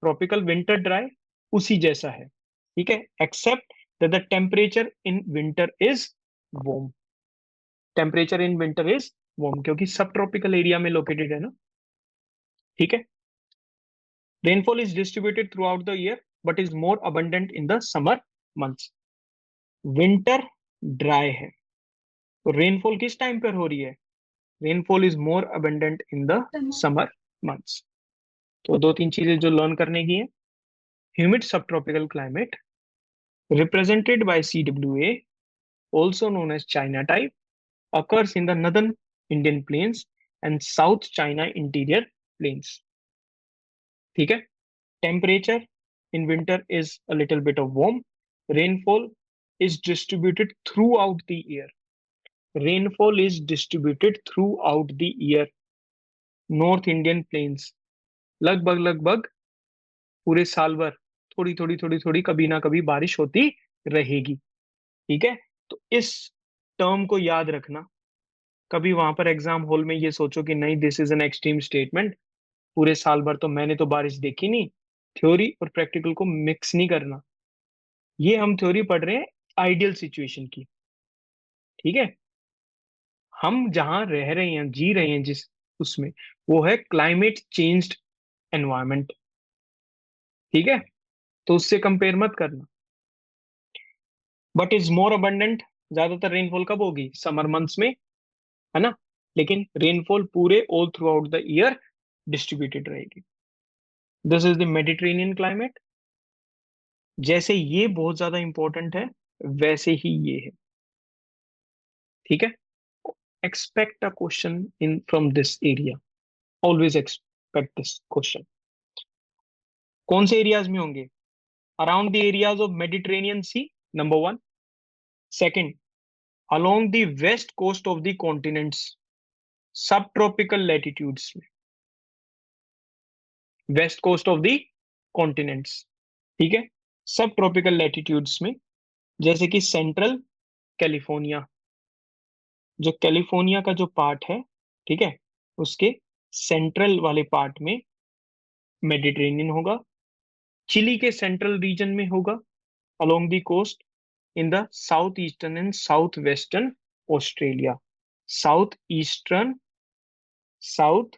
tropical winter dry, उसी जैसा है। ठीक है, except that the temperature in winter is warm. Temperature in winter is warm क्योंकि सब ट्रॉपिकल एरिया में located है ना। ठीक है, rainfall is distributed through out the year but is more abundant in the summer months. Winter dry है, तो rainfall किस time पर हो रही है? Rainfall is more abundant in the summer months. तो दो तीन चीजें जो लर्न करने की है। Humid subtropical climate represented by CWA, also known as China type, occurs in the northern Indian plains and South China interior plains. ठीक है, temperature in winter is a little bit of warm. Rainfall is distributed throughout the year. Rainfall is distributed throughout the year. North Indian plains लगभग लगभग पूरे साल भर थोड़ी थोड़ी थोड़ी थोड़ी कभी ना कभी बारिश होती रहेगी। ठीक है, तो इस टर्म को याद रखना। कभी वहां पर एग्जाम हॉल में ये सोचो कि नहीं this is an extreme statement, पूरे साल भर तो मैंने तो बारिश देखी नहीं। थ्योरी और प्रैक्टिकल को मिक्स नहीं करना। ये हम थ्योरी पढ़ रहे हैं आइडियल सिचुएशन की। ठीक है, हम जहां रह रहे हैं, जी रहे हैं जिस उसमें, वो है क्लाइमेट चेंज्ड एनवायरमेंट। ठीक है, तो उससे कंपेयर मत करना। बट इज मोर अबंडेंट, ज्यादातर रेनफॉल कब होगी? समर मंथ्स में, है ना। लेकिन रेनफॉल पूरे all throughout the year distributed रहेगी। This is the Mediterranean climate. जैसे ये बहुत ज्यादा इंपॉर्टेंट है, वैसे ही ये है। ठीक है, expect a question in from this area, always expect this question. कौन से एरियाज में होंगे? Around the areas of Mediterranean sea, number one. Second, along the west coast of the continents, subtropical latitudes में, west coast of the continents. ठीक है, subtropical latitudes में, जैसे कि सेंट्रल कैलिफोर्निया, जो कैलिफोर्निया का जो पार्ट है, ठीक है, उसके सेंट्रल वाले पार्ट में मेडिटेरेनियन होगा। चिली के सेंट्रल रीजन में होगा, along the coast, in the south eastern and south western Australia. South eastern, south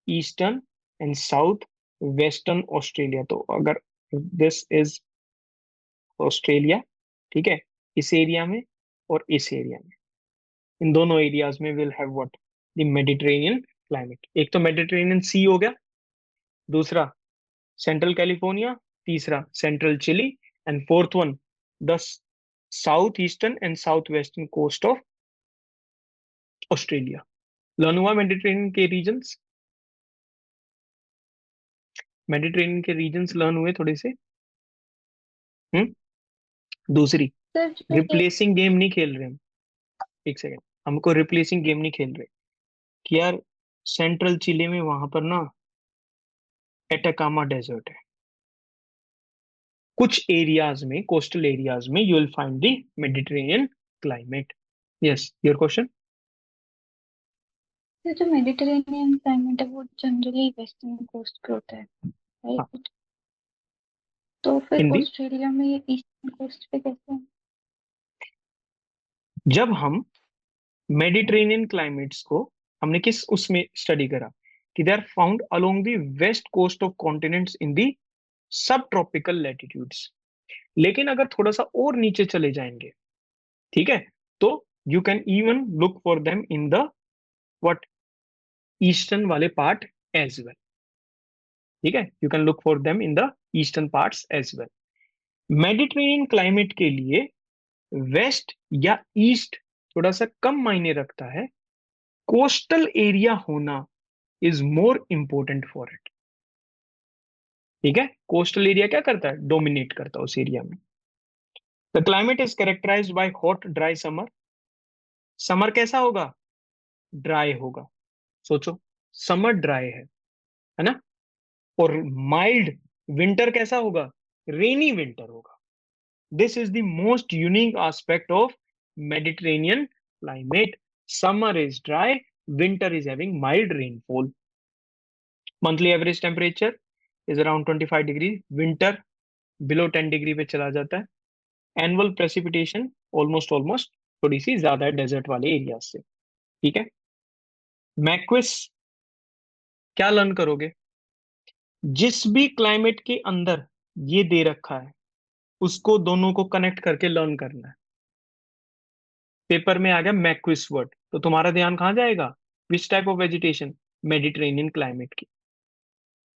eastern and south western Australia. तो अगर दिस इज ऑस्ट्रेलिया, ठीक है, इस एरिया में और इस एरिया में, इन दोनों एरियाज में will have what? The Mediterranean climate. एक तो मेडिटेरेनियन सी हो गया, दूसरा सेंट्रल कैलिफोर्निया, तीसरा central Chile, and fourth one the south eastern and south western coast of Australia. Learn हुआ मेडिटेरेनियन के रीजन्स? मेडिटेरेनियन के रीजन्स लर्न हुए थोड़े से? दूसरी, सर जो ये रिप्लेसिंग गेम नहीं खेल रहे हम। एक सेकेंड, हमको रिप्लेसिंग गेम नहीं खेल रहे कि यार सेंट्रल चिली में वहां पर ना एटाकामा डेजर्ट है। कुछ एरियाज में, कोस्टल एरियाज में you will find the Mediterranean climate. Yes, your question. Sir जो मेडिटेरेनियन क्लाइमेट है वो जनरली वेस्टर्न कोस्ट पे होता है, हाँ, राइट? तो फिर हिंदी। ऑस्ट्रेलिया में ये ईस्टर्न कोस्ट पे कैसे है? जब हम मेडिटेरेनियन क्लाइमेट्स को हमने किस उसमें स्टडी करा कि they are found along the west coast of continents in the subtropical latitudes. लेकिन अगर थोड़ा सा और नीचे चले जाएंगे, ठीक है, तो you can even look for them in the what eastern वाले पार्ट एज वेल। ठीक है, you can look for them in the eastern parts as well. Mediterranean climate के लिए वेस्ट या ईस्ट थोड़ा सा कम मायने रखता है, कोस्टल एरिया होना is more important for it. ठीक है, कोस्टल एरिया क्या करता है, डोमिनेट करता है उस एरिया में। The climate is characterised by hot dry summer. Summer कैसा होगा, ड्राई होगा। सोचो, समर ड्राई है ना। और माइल्ड विंटर कैसा होगा, रेनी विंटर होगा। This is the most unique aspect of Mediterranean climate. Summer is dry, winter is having mild rainfall. Monthly average temperature is around 25 degree. Winter below 10 degree पे चला जाता है। एनुअल प्रेसिपिटेशन ऑलमोस्ट थोड़ी सी ज्यादा है डेजर्ट वाले area से। ठीक है, मैक्विस क्या लर्न करोगे, जिस भी क्लाइमेट के अंदर ये दे रखा है उसको दोनों को कनेक्ट करके लर्न करना है। पेपर में आ गया मैक्विस वर्ड, तो तुम्हारा ध्यान कहाँ जाएगा, which type of vegetation, Mediterranean climate की,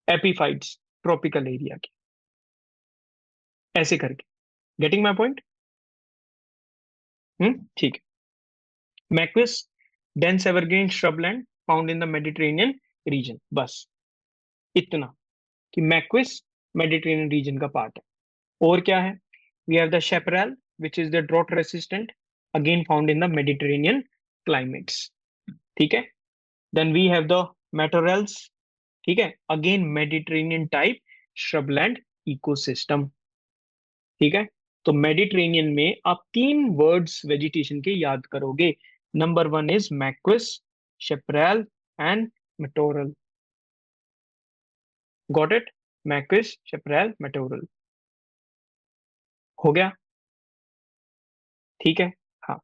एपीफाइट्स, ट्रॉपिकल एरिया की, ऐसे करके। Getting my point? ठीक है। Maquis, dense evergreen shrubland found in the Mediterranean region. बस इतना कि मैक्विस मेडिटेरेनियन रीजन का पार्ट है। और क्या है, we have the chaparral which is the drought resistant, again found in the Mediterranean climates. ठीक है, then we have the matorrals. ठीक है, अगेन मेडिटेरेनियन टाइप श्रबलैंड इकोसिस्टम। ठीक है, तो मेडिटेरेनियन में आप तीन वर्ड्स वेजिटेशन के याद करोगे। Number one is maquis, chaparral and matorral. Got it, maquis, chaparral, matorral. हो गया? ठीक है। हाँ,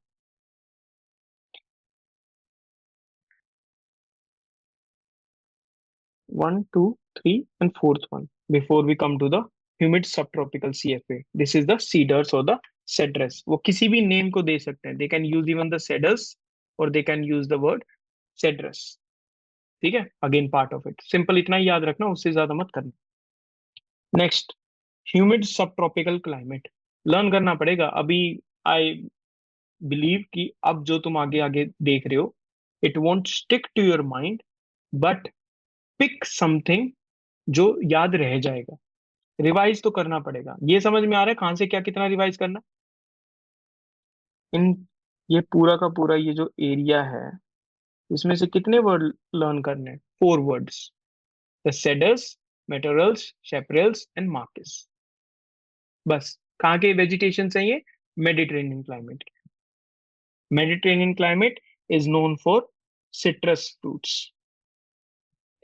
1, 2, 3 and fourth one before we come to the humid subtropical CFA. This is the cedars or the cedrus. वो किसी भी नेम को दे सकते हैं, they can use even the cedars or they can use the word cedrus. ठीक है, again part of it, simple इतना ही याद रखना, उससे ज्यादा मत करना। Next, humid subtropical climate learn करना पड़ेगा अभी। आई बिलीव कि अब जो तुम आगे आगे देख रहे हो, it won't stick to your mind, but pick something जो याद रह जाएगा। रिवाइज तो करना पड़ेगा, ये समझ में आ रहा है कहाँ से क्या कितना रिवाइज करना। इन ये पूरा का पूरा ये जो एरिया है, इसमें से कितने वर्ड लर्न करने हैं, 4 words, the cedars, मेटोरल्स, शेपरेल्स and Marxist. बस कहाँ के वेजिटेशन है ये, Mediterranean climate. Mediterranean climate is known for citrus fruits.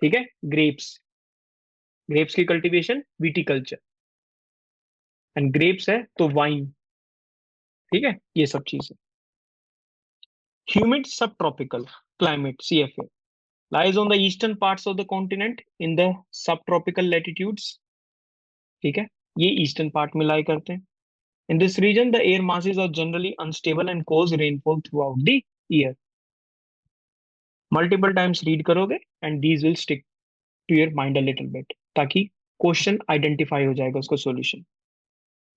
ठीक है, ग्रेप्स, ग्रेप्स की कल्टीवेशन विटिकल्चर, एंड ग्रेप्स है तो वाइन। ठीक है, ये सब चीजें। Humid subtropical climate CFA lies on the eastern parts of the continent in the subtropical latitudes. ठीक है, ये ईस्टर्न पार्ट में लाई करते हैं। In this region, the air masses are generally unstable and cause rainfall throughout the year. Multiple times read करोगे and these will stick to your mind a little bit ताकि question identify हो जाएगा उसका solution.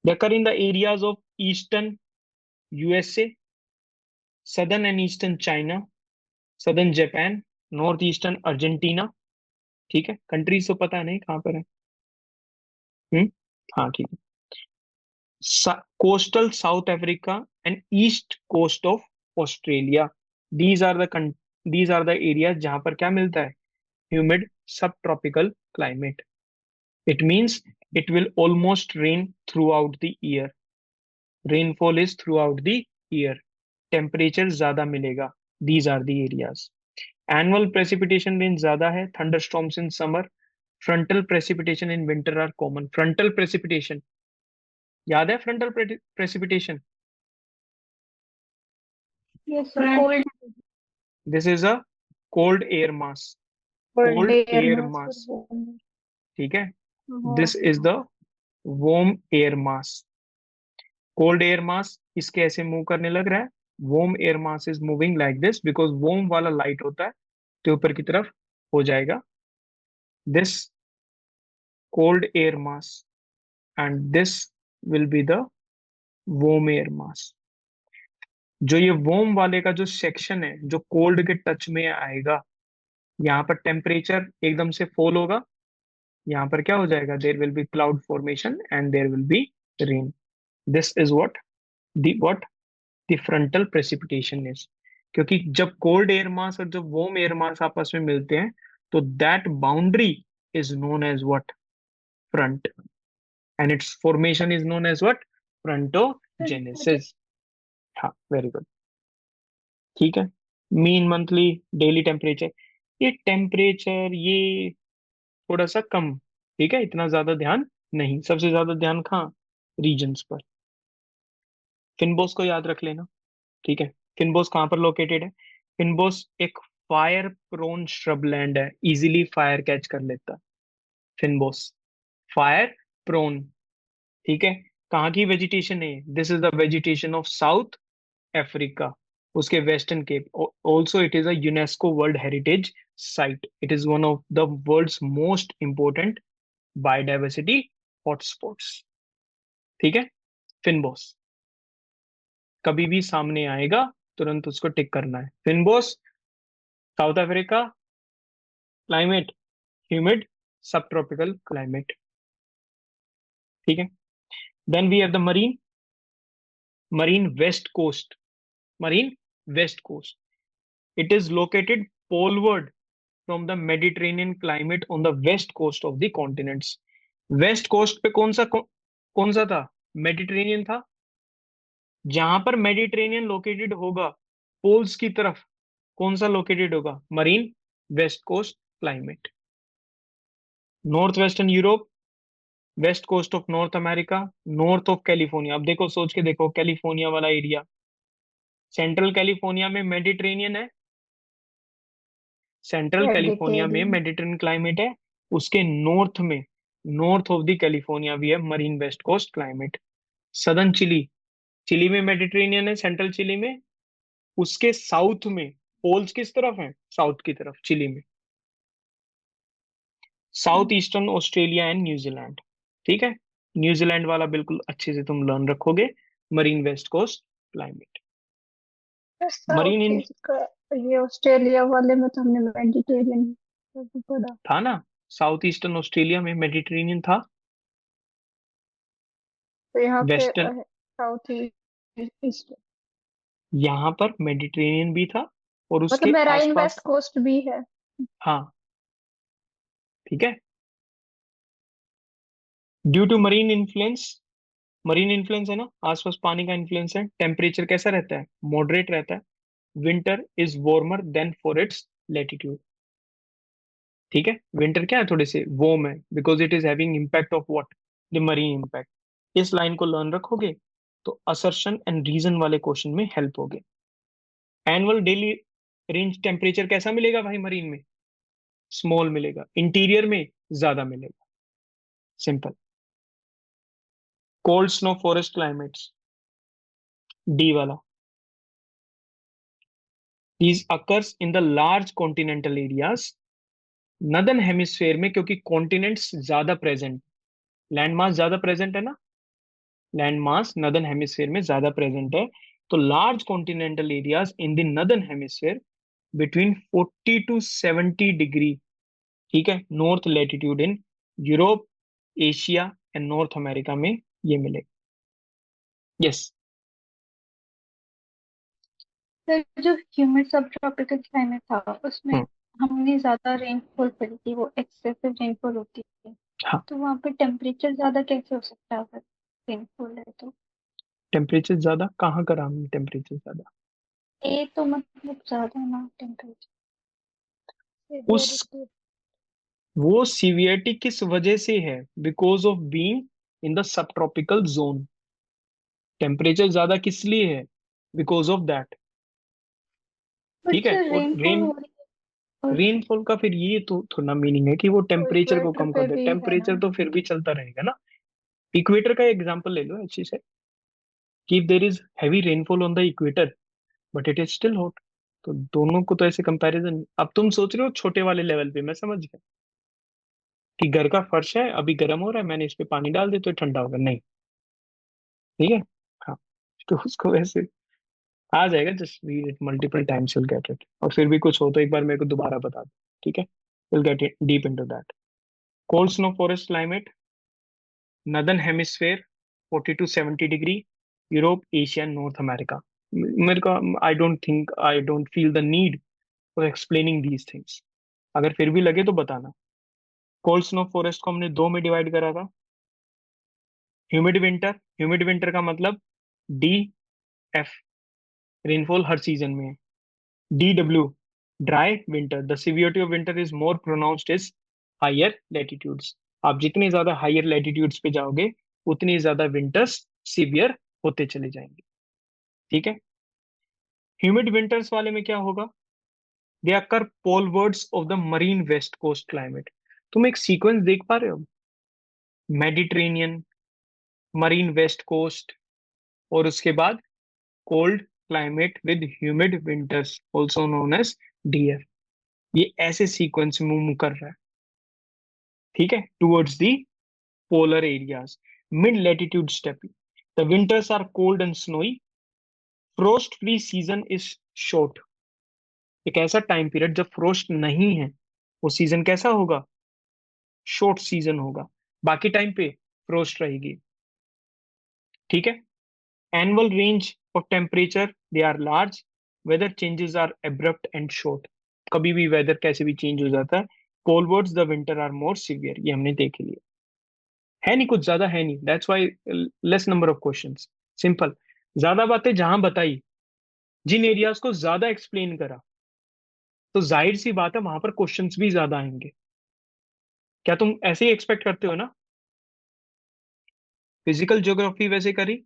They occur in the areas of eastern USA, southern and eastern China, southern Japan, north eastern Argentina. ठीक है, countries तो पता नहीं कहाँ पर है। हम्म, हाँ ठीक है। Coastal South Africa and east coast of Australia. These are the these are the areas जहां पर क्या मिलता है, humid subtropical climate. It means it will almost rain throughout the year. Rainfall is throughout the year. Temperature ज्यादा मिलेगा। दीज are the एरियाज। Annual precipitation range ज्यादा है। Thunderstorms in summer. Frontal precipitation in winter are common. Frontal precipitation याद है, frontal precipitation. Yes cold this is a cold air mass. Cold cold air air mass और मास। Warm. ठीक है, हाँ this is the warm air mass. Cold air mass इसके ऐसे move करने लग रहा है। Warm air mass is moving like this because warm वाला लाइट होता है तो ऊपर की तरफ हो जाएगा। This cold air mass and this will be the warm air मास। जो ये वार्म वाले का जो सेक्शन है जो कोल्ड के टच में आएगा, यहाँ पर टेम्परेचर एकदम से फॉल होगा। यहाँ पर क्या हो जाएगा, there will be cloud formation and there will be rain. This is what the frontal precipitation is. क्योंकि जब कोल्ड एयर मास और जब वार्म एयर मास आपस में मिलते हैं तो that boundary is known as what, front, and its formation is known as what, frontogenesis. हाँ वेरी गुड। ठीक है, मीन मंथली डेली टेम्परेचर। ये टेम्परेचर ये थोड़ा सा कम, ठीक है, इतना ज्यादा ध्यान नहीं। सबसे ज्यादा ध्यान कहाँ, रीजन्स पर। फिनबोस को याद रख लेना। ठीक है, फिनबोस कहाँ पर लोकेटेड है। फिनबोस एक फायर प्रोन श्रबलैंड है, इजीली फायर कैच कर लेता है फिनबोस। Fire prone. ठीक है, कहाँ की वेजिटेशन है, this is the vegetation of South Africa, उसके Western Cape. Also it is a UNESCO World Heritage site. It is one of the world's most important biodiversity hotspots. ठीक है, फिनबोस कभी भी सामने आएगा तुरंत उसको टिक करना है। Fynbos, South Africa, climate humid subtropical climate. ठीक है, then we have the marine. Marine west coast. Marine west coast, it is located poleward from the Mediterranean climate on the west coast of the continents. West coast पे कौन सा था, Mediterranean था। जहां पर Mediterranean located होगा poles की तरफ, कौन सा लोकेटेड होगा, marine west coast climate. North western Europe, west coast of North America, north of California. अब देखो, सोच के देखो, कैलिफोर्निया वाला एरिया, सेंट्रल कैलिफोर्निया में मेडिटेरेनियन है। सेंट्रल कैलिफोर्निया में मेडिटेरियन। मेडिटेरेनियन क्लाइमेट है। उसके नॉर्थ में, नॉर्थ ऑफ द कैलिफोर्निया भी है marine west coast climate. Southern Chile, Chile में मेडिटेरेनियन है सेंट्रल चिली में। उसके साउथ में पोल्स किस तरफ है, साउथ की तरफ चिली में। South eastern Australia and New Zealand. ठीक है, न्यूजीलैंड वाला बिल्कुल अच्छे से तुम लर्न रखोगे, marine west coast climate. Marine south in east का, ये ऑस्ट्रेलिया वाले में तो हमने मेडिटेरियन पढ़ा। था ना, साउथ ईस्टर्न ऑस्ट्रेलिया में मेडिटेरेनियन था। तो यहाँ पे वेस्टर्न, साउथ ईस्ट, यहाँ पर मेडिटेरेनियन भी था और मतलब उसके मेराइन वेस्ट आसपास। कोस्ट भी है। हाँ ठीक है, due to marine influence. Marine influence है ना, आसपास पानी का इन्फ्लुएंस है। टेम्परेचर कैसा रहता है, मॉडरेट रहता है। Winter is warmer than for its latitude. ठीक है, विंटर क्या है, थोड़े से वार्म है because it is having impact of what, the marine impact. इस लाइन को लर्न रखोगे तो असर्शन एंड रीजन वाले क्वेश्चन में हेल्प होगे। एनुअल डेली रेंज टेम्परेचर कैसा मिलेगा भाई मरीन में, स्मॉल मिलेगा, इंटीरियर में ज्यादा मिलेगा। Simple. Cold snow forest climates, D वाला। These occur in the large continental areas. Northern hemisphere में, क्योंकि कॉन्टिनेंट्स ज्यादा प्रेजेंट, लैंड मास ज्यादा प्रेजेंट है ना, लैंड मास नदर्न हेमिस्फेयर में ज्यादा प्रेजेंट है। तो large continental areas in the northern hemisphere between 40 to 70 degree, ठीक है, north latitude in Europe, Asia and North America में ये मिले। यस। सर जो ह्यूमिड सब ट्रॉपिकल क्लाइमेट था उसमें हम्म। हमने ज्यादा रेनफॉल करी थी, वो एक्सेसिव रेनफॉल होती थी, हाँ। तो वहाँ पे टेम्परेचर ज्यादा कैसे हो सकता है अगर रेनफॉल है तो? टेम्परेचर ज्यादा कहाँ करा हमने टेम्परेचर ज्यादा? ए तो मतलब ज्यादा ना टेम्परेचर उस सिवियरिटी। वो सीवियरिटी किस वजह से है? Because of being in the सब ट्रॉपिकल जोन। टेम्परेचर ज्यादा किस लिए है? Because of that. बट ठीक है। सर और रेनफॉल हो रही है और रेनफॉल का फिर ये तो थोड़ा मीनिंग है कि वो तो टेम्परेचर को इक्वेटर कम कर पे दे। भी है ना। टेम्परेचर तो फिर भी चलता रहेगा ना। इक्वेटर का एग्जांपल ले लो अच्छी से, कि if there is heavy rainfall on the equator but it is still hot, तो दोनों को तो ऐसे कंपैरिजन। अब तुम सोच रहे हो छोटे वाले लेवल पे, मैं समझ गया कि घर का फर्श है, अभी गर्म हो रहा है, मैंने इस पे पानी डाल दिया तो ये ठंडा होगा, नहीं। ठीक है। हाँ। तो उसको वैसे आ जाएगा, just read it multiple times, will get it. और फिर भी कुछ हो तो एक बार मेरे को दोबारा बता दो, ठीक है। Will get it deep into that. Cold snow forest climate, northern hemisphere 40 to 70 degree, Europe, Asia, north America. मेरे को, I don't think, I don't feel the need for explaining these things. अगर फिर भी लगे तो बताना। कोल्ड स्नो फॉरेस्ट को हमने दो में डिवाइड करा था। ह्यूमिड विंटर, ह्यूमिड विंटर का मतलब डी एफ, रेनफॉल हर सीजन में है। D W, dry winter, the severity of winter is more pronounced is higher latitudes. आप जितने ज्यादा हायर लेटीट्यूड्स पे जाओगे उतनी ज्यादा विंटर्स सीवियर होते चले जाएंगे। ठीक है। ह्यूमिड विंटर्स वाले में क्या होगा? They occur polewards of the marine west coast climate. तुम एक सीक्वेंस देख पा रहे हो? मेडिटेरेनियन, मरीन वेस्ट कोस्ट, और उसके बाद cold climate with humid winters also known as DF. ये ऐसे सीक्वेंस में मूव कर रहा है, ठीक है, towards the polar areas. Mid latitude steppe, the winters are cold and snowy, frost free season is short. एक ऐसा टाइम पीरियड जब फ्रोस्ट नहीं है, वो सीजन कैसा होगा? शॉर्ट सीजन होगा। बाकी टाइम पे फ्रोस्ट रहेगी। ठीक है। Annual range of temperature they are large, weather changes are abrupt and short. कभी भी वेदर कैसे भी चेंज हो जाता है। Polewards the winter are more severe, ये हमने देख लिया। है नहीं, कुछ ज्यादा है नहीं, that's why less number of questions. Simple. ज्यादा बातें जहां बताई, जिन एरियाज को ज्यादा एक्सप्लेन करा, तो जाहिर सी बात है वहां पर क्वेश्चंस भी ज्यादा आएंगे। क्या तुम ऐसे ही एक्सपेक्ट करते हो ना? फिजिकल ज्योग्राफी वैसे करी,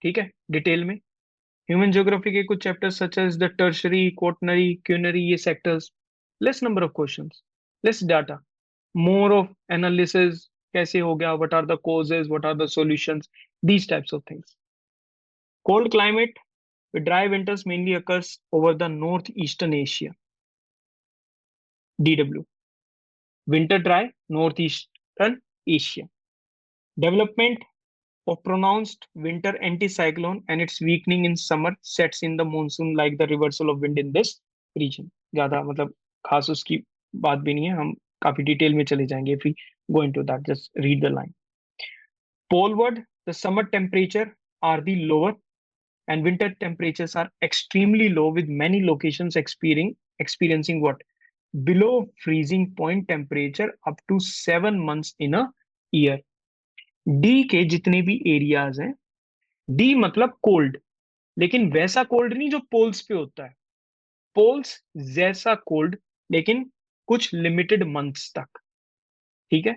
ठीक है, डिटेल में। ह्यूमन ज्योग्राफी के कुछ chapters such as the tertiary, quaternary, quinary, ये sectors, less number of questions, less data, more of analysis. कैसे हो गया, what are the causes, what are the solutions, these types of things. Cold climate with dry winters mainly occurs over the northeastern Asia, DW. Winter dry, northeastern Asia. Development of pronounced winter anticyclone and its weakening in summer sets in the monsoon like the reversal of wind in this region. ज्यादा मतलब खास उसकी बात भी नहीं है, हम काफी डिटेल में चले जाएंगे if we go into that. Just read the line. Poleward, the summer temperature are the lower and winter temperatures are extremely low with many locations experiencing what? Below freezing point temperature up to 7 months in a year. D के जितने भी areas हैं, D मतलब cold, लेकिन वैसा cold नहीं जो poles पे होता है। पोल्स जैसा कोल्ड, लेकिन कुछ लिमिटेड मंथ्स तक। ठीक है।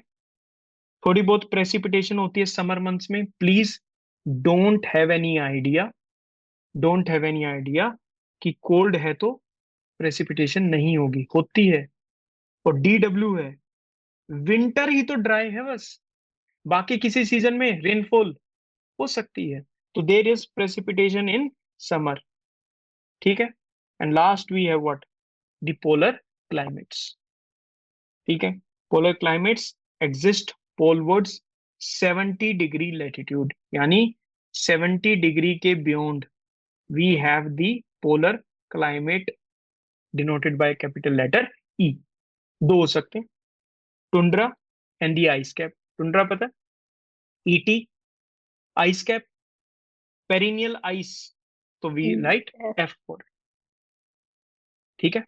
थोड़ी बहुत प्रेसिपिटेशन होती है समर मंथ्स में। Please don't have any idea, don't have any idea कि कोल्ड है तो प्रेसिपिटेशन नहीं होगी, होती है। और डी डब्ल्यू है, विंटर ही तो ड्राई है बस, बाकी किसी सीजन में रेनफॉल हो सकती है। तो there is precipitation in summer. ठीक है। And last we have what? The polar climates. ठीक है। Polar climates exist polewards 70 degree latitude, यानी 70 डिग्री के beyond we have the polar climate denoted by capital letter E. दो हो सकते हैं, tundra and the ice cap. Tundra पता है, ET, ice cap, perennial ice, तो वी राइट F4। ठीक है।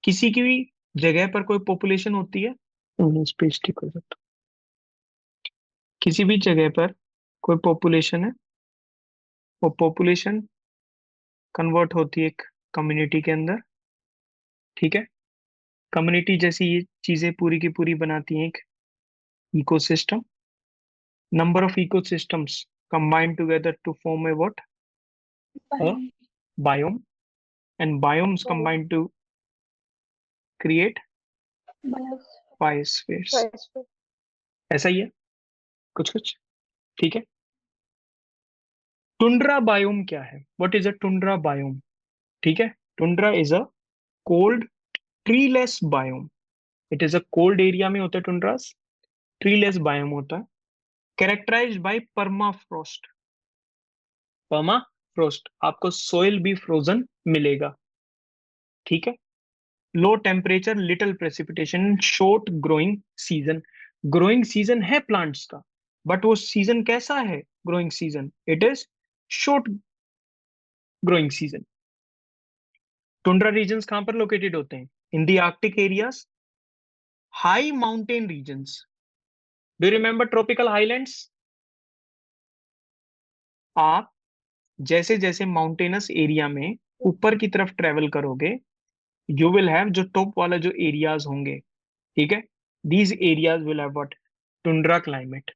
किसी की भी जगह पर कोई पॉपुलेशन होती है, स्पेस ठीक हो सकता, किसी भी जगह पर कोई पॉपुलेशन है, वो पॉपुलेशन कन्वर्ट होती है एक कम्युनिटी के अंदर। ठीक है। कम्युनिटी जैसी ये चीजें पूरी की पूरी बनाती हैं एक ecosystem. Number of ecosystems combine together to form a what? A biome. And biomes combine to create biospheres। ऐसा ही है कुछ कुछ। ठीक है। टुंड्रा बायोम क्या है? What is a tundra biome? ठीक है। Tundra is a cold treeless biome. It is a cold area में होता है टुंड्रास, ट्रीलेस बायोम होता है, कैरेक्टराइज्ड बाय परमाफ्रोस्ट। परमाफ्रोस्ट, आपको सोइल भी फ्रोजन मिलेगा। ठीक है। Low temperature, little precipitation, short growing season. Growing season है प्लांट्स का, बट वो सीजन कैसा है? Growing season, it is short growing season. Tundra regions कहां पर लोकेटेड होते हैं? In the Arctic areas, high mountain regions. Do you remember tropical highlands? आप जैसे जैसे माउंटेनस एरिया में ऊपर की तरफ ट्रेवल करोगे, यू विल हैव जो टॉप वाला जो एरियाज होंगे, ठीक है, these areas will have what? Tundra climate.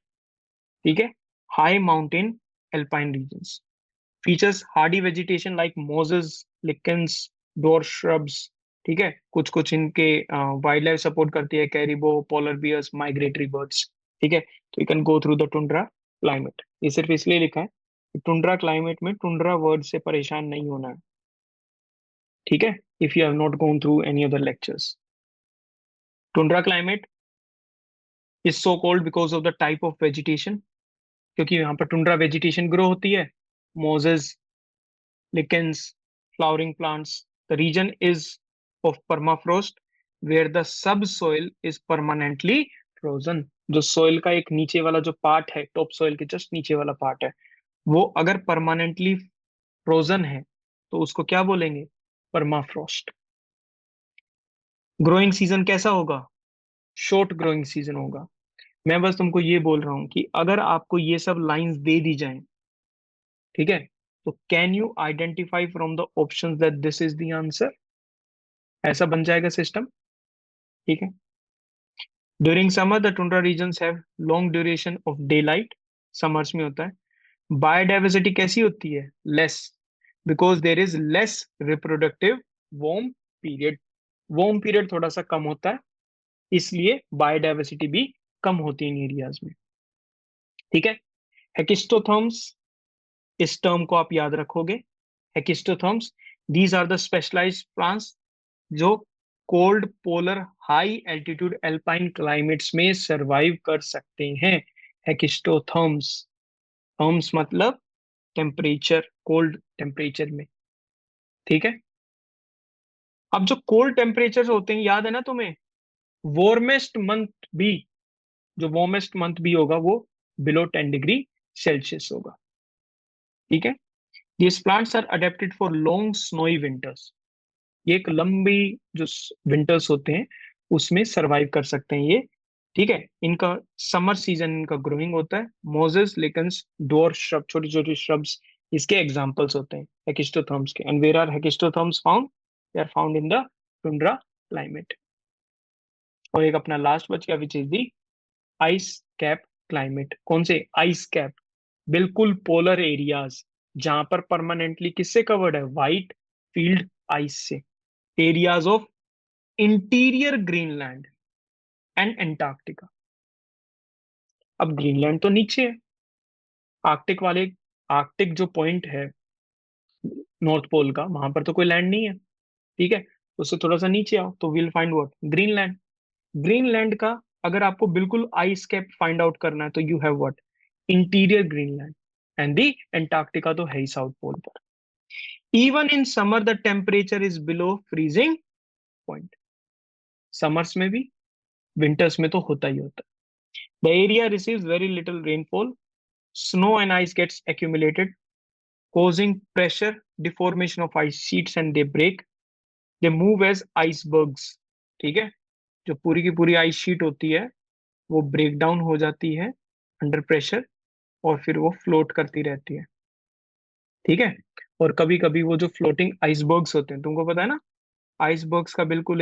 ठीक है। High mountain alpine regions, features hardy vegetation like mosses, lichens, dwarf shrubs. ठीक है। कुछ कुछ इनके वाइल्ड लाइफ सपोर्ट करती है, caribou, polar bears, migratory birds. ठीक है। तो you can go through the tundra climate. ये सिर्फ इसलिए लिखा है कि टुंड्रा क्लाइमेट में टुंड्रा वर्ड से परेशान नहीं होना है। ठीक है। If you have not gone through any other lectures, tundra climate is so called because of the type of vegetation, क्योंकि यहाँ पर टुंड्रा वेजिटेशन ग्रो होती है, mosses, lichens, flowering plants. The region is of permafrost where the subsoil is permanently frozen। जो soil का एक नीचे वाला जो पार्ट है, टॉप सोइल के जस्ट नीचे वाला पार्ट है, वो अगर परमानेंटली फ्रोजन है तो उसको क्या बोलेंगे? परमाफ्रोस्ट। ग्रोइंग सीजन कैसा होगा? शॉर्ट ग्रोइंग सीजन होगा। मैं बस तुमको ये बोल रहा हूं कि अगर आपको ये सब लाइंस दे दी जाएं, ठीक है, तो can you identify from the options that this is the answer? ऐसा बन जाएगा सिस्टम। ठीक है। During summer the tundra regions have long duration of daylight, summers में होता है। बायोडाइवर्सिटी कैसी होती है? Less, because there is less reproductive warm period. Warm period थोड़ा सा कम होता है, इसलिए बायोडाइवर्सिटी भी कम होती है इन एरियाज में। ठीक है। हेकिस्टोथर्म्स, इस टर्म को आप याद रखोगे। Hekistotherms, these are the specialised plants जो cold polar high altitude alpine climates में सरवाइव कर सकते हैं। हेकिस्टोथर्म्स, थर्म्स मतलब टेम्परेचर, कोल्ड टेम्परेचर में। ठीक है। अब जो कोल्ड टेम्परेचर होते हैं, याद है ना तुम्हें, वार्मेस्ट मंथ भी, जो वार्मेस्ट मंथ भी होगा वो -10 डिग्री सेल्सियस होगा। ठीक है। This plants are adapted for long snowy winters. ये एक लंबी जो विंटर्स होते हैं उसमें सरवाइव कर सकते हैं ये। ठीक है। इनका समर सीजन इनका ग्रोइंग होता है। मोजेस, लिकन्स, डोर श्रब, छोटी छोटी श्रब्स इसके एग्जांपल्स होते हैं हेकिस्टोथर्म्स के। And where are hekistotherms found? They are found in the tundra climate. और एक अपना लास्ट बच गया which is the ice cap climate. कौन से? आइस कैप, बिल्कुल पोलर एरियाज जहां पर परमानेंटली किससे कवर्ड है? व्हाइट फील्ड आइस से। Areas of interior Greenland and Antarctica. अब ग्रीनलैंड तो नीचे है, आर्कटिक वाले, आर्कटिक जो पॉइंट है नॉर्थ पोल का, वहां पर तो कोई लैंड नहीं है। ठीक है। उससे थोड़ा सा नीचे आओ तो will find what? Greenland. Greenland का अगर आपको बिल्कुल आइस कैप फाइंड आउट करना है तो you have what? Interior Greenland. And the Antarctica तो है ही साउथ पोल पर। Even in summer the temperature is below freezing point. Summers में भी, विंटर्स में तो होता ही होता है। The area receives very little rainfall, snow and ice gets accumulated, causing pressure deformation of ice sheets and they break. They move as icebergs। ठीक है, जो पूरी की पूरी आइस शीट होती है वो ब्रेक डाउन हो जाती है अंडर प्रेशर, और फिर वो फ्लोट करती रहती है। ठीक है, और कभी कभी वो जो फ्लोटिंग आइसबर्ग्स होते हैं, तुमको पता है ना, आइसबर्ग्स का बिल्कुल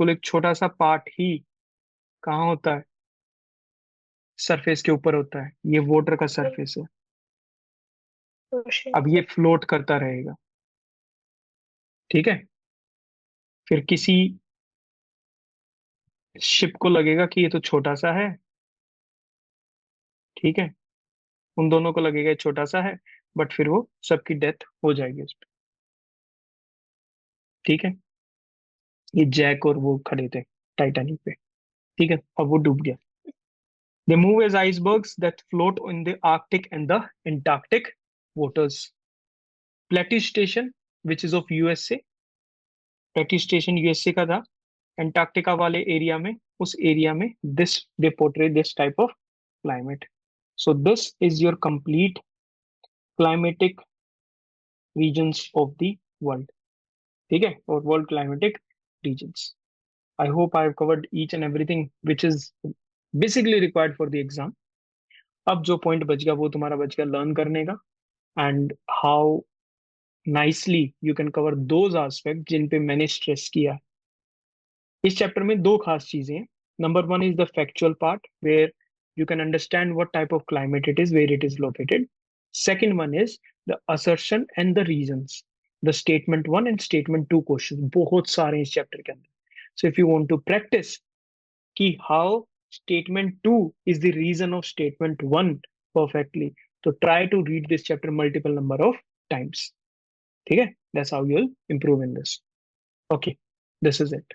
एक छोटा सा पार्ट ही कहाँ होता है, सरफेस के ऊपर होता है। ये वाटर का सरफेस है। अब ये फ्लोट करता रहेगा। ठीक है, फिर किसी शिप को लगेगा कि ये तो छोटा सा है। ठीक है, उन दोनों को लगेगा ये छोटा सा है, बट फिर वो सबकी डेथ हो जाएगी उस पर। ठीक है, ये जैक और वो खड़े थे टाइटैनिक पे। ठीक है, अब वो डूब गया। They move as icebergs that float in the Arctic and the Antarctic waters. Plateau Station, which is of USA, Plateau Station USA का था, एंटार्क्टिका वाले एरिया में, उस एरिया में this they portray this type of climate. So this is your complete climatic regions of the world. ठीक है, और world climatic regions. I hope I have covered each and everything which is basically required for the exam. अब जो point बच गया वो तुम्हारा बच गया लर्न करने का, and how nicely you can cover those aspect जिन पे मैंने स्ट्रेस किया है। इस चैप्टर में दो खास चीजें हैं। Number one is the factual part where you can understand what type of climate it is, where it is located. Second one is the assertion and the reasons, the statement one and statement two question बहुत सारे हैं इस chapter के अंदर। So if you want to practise कि how statement two is the reason of statement one perfectly, तो try to read this chapter multiple number of times. ठीक है, that's how you will improve in this. Okay, this is it.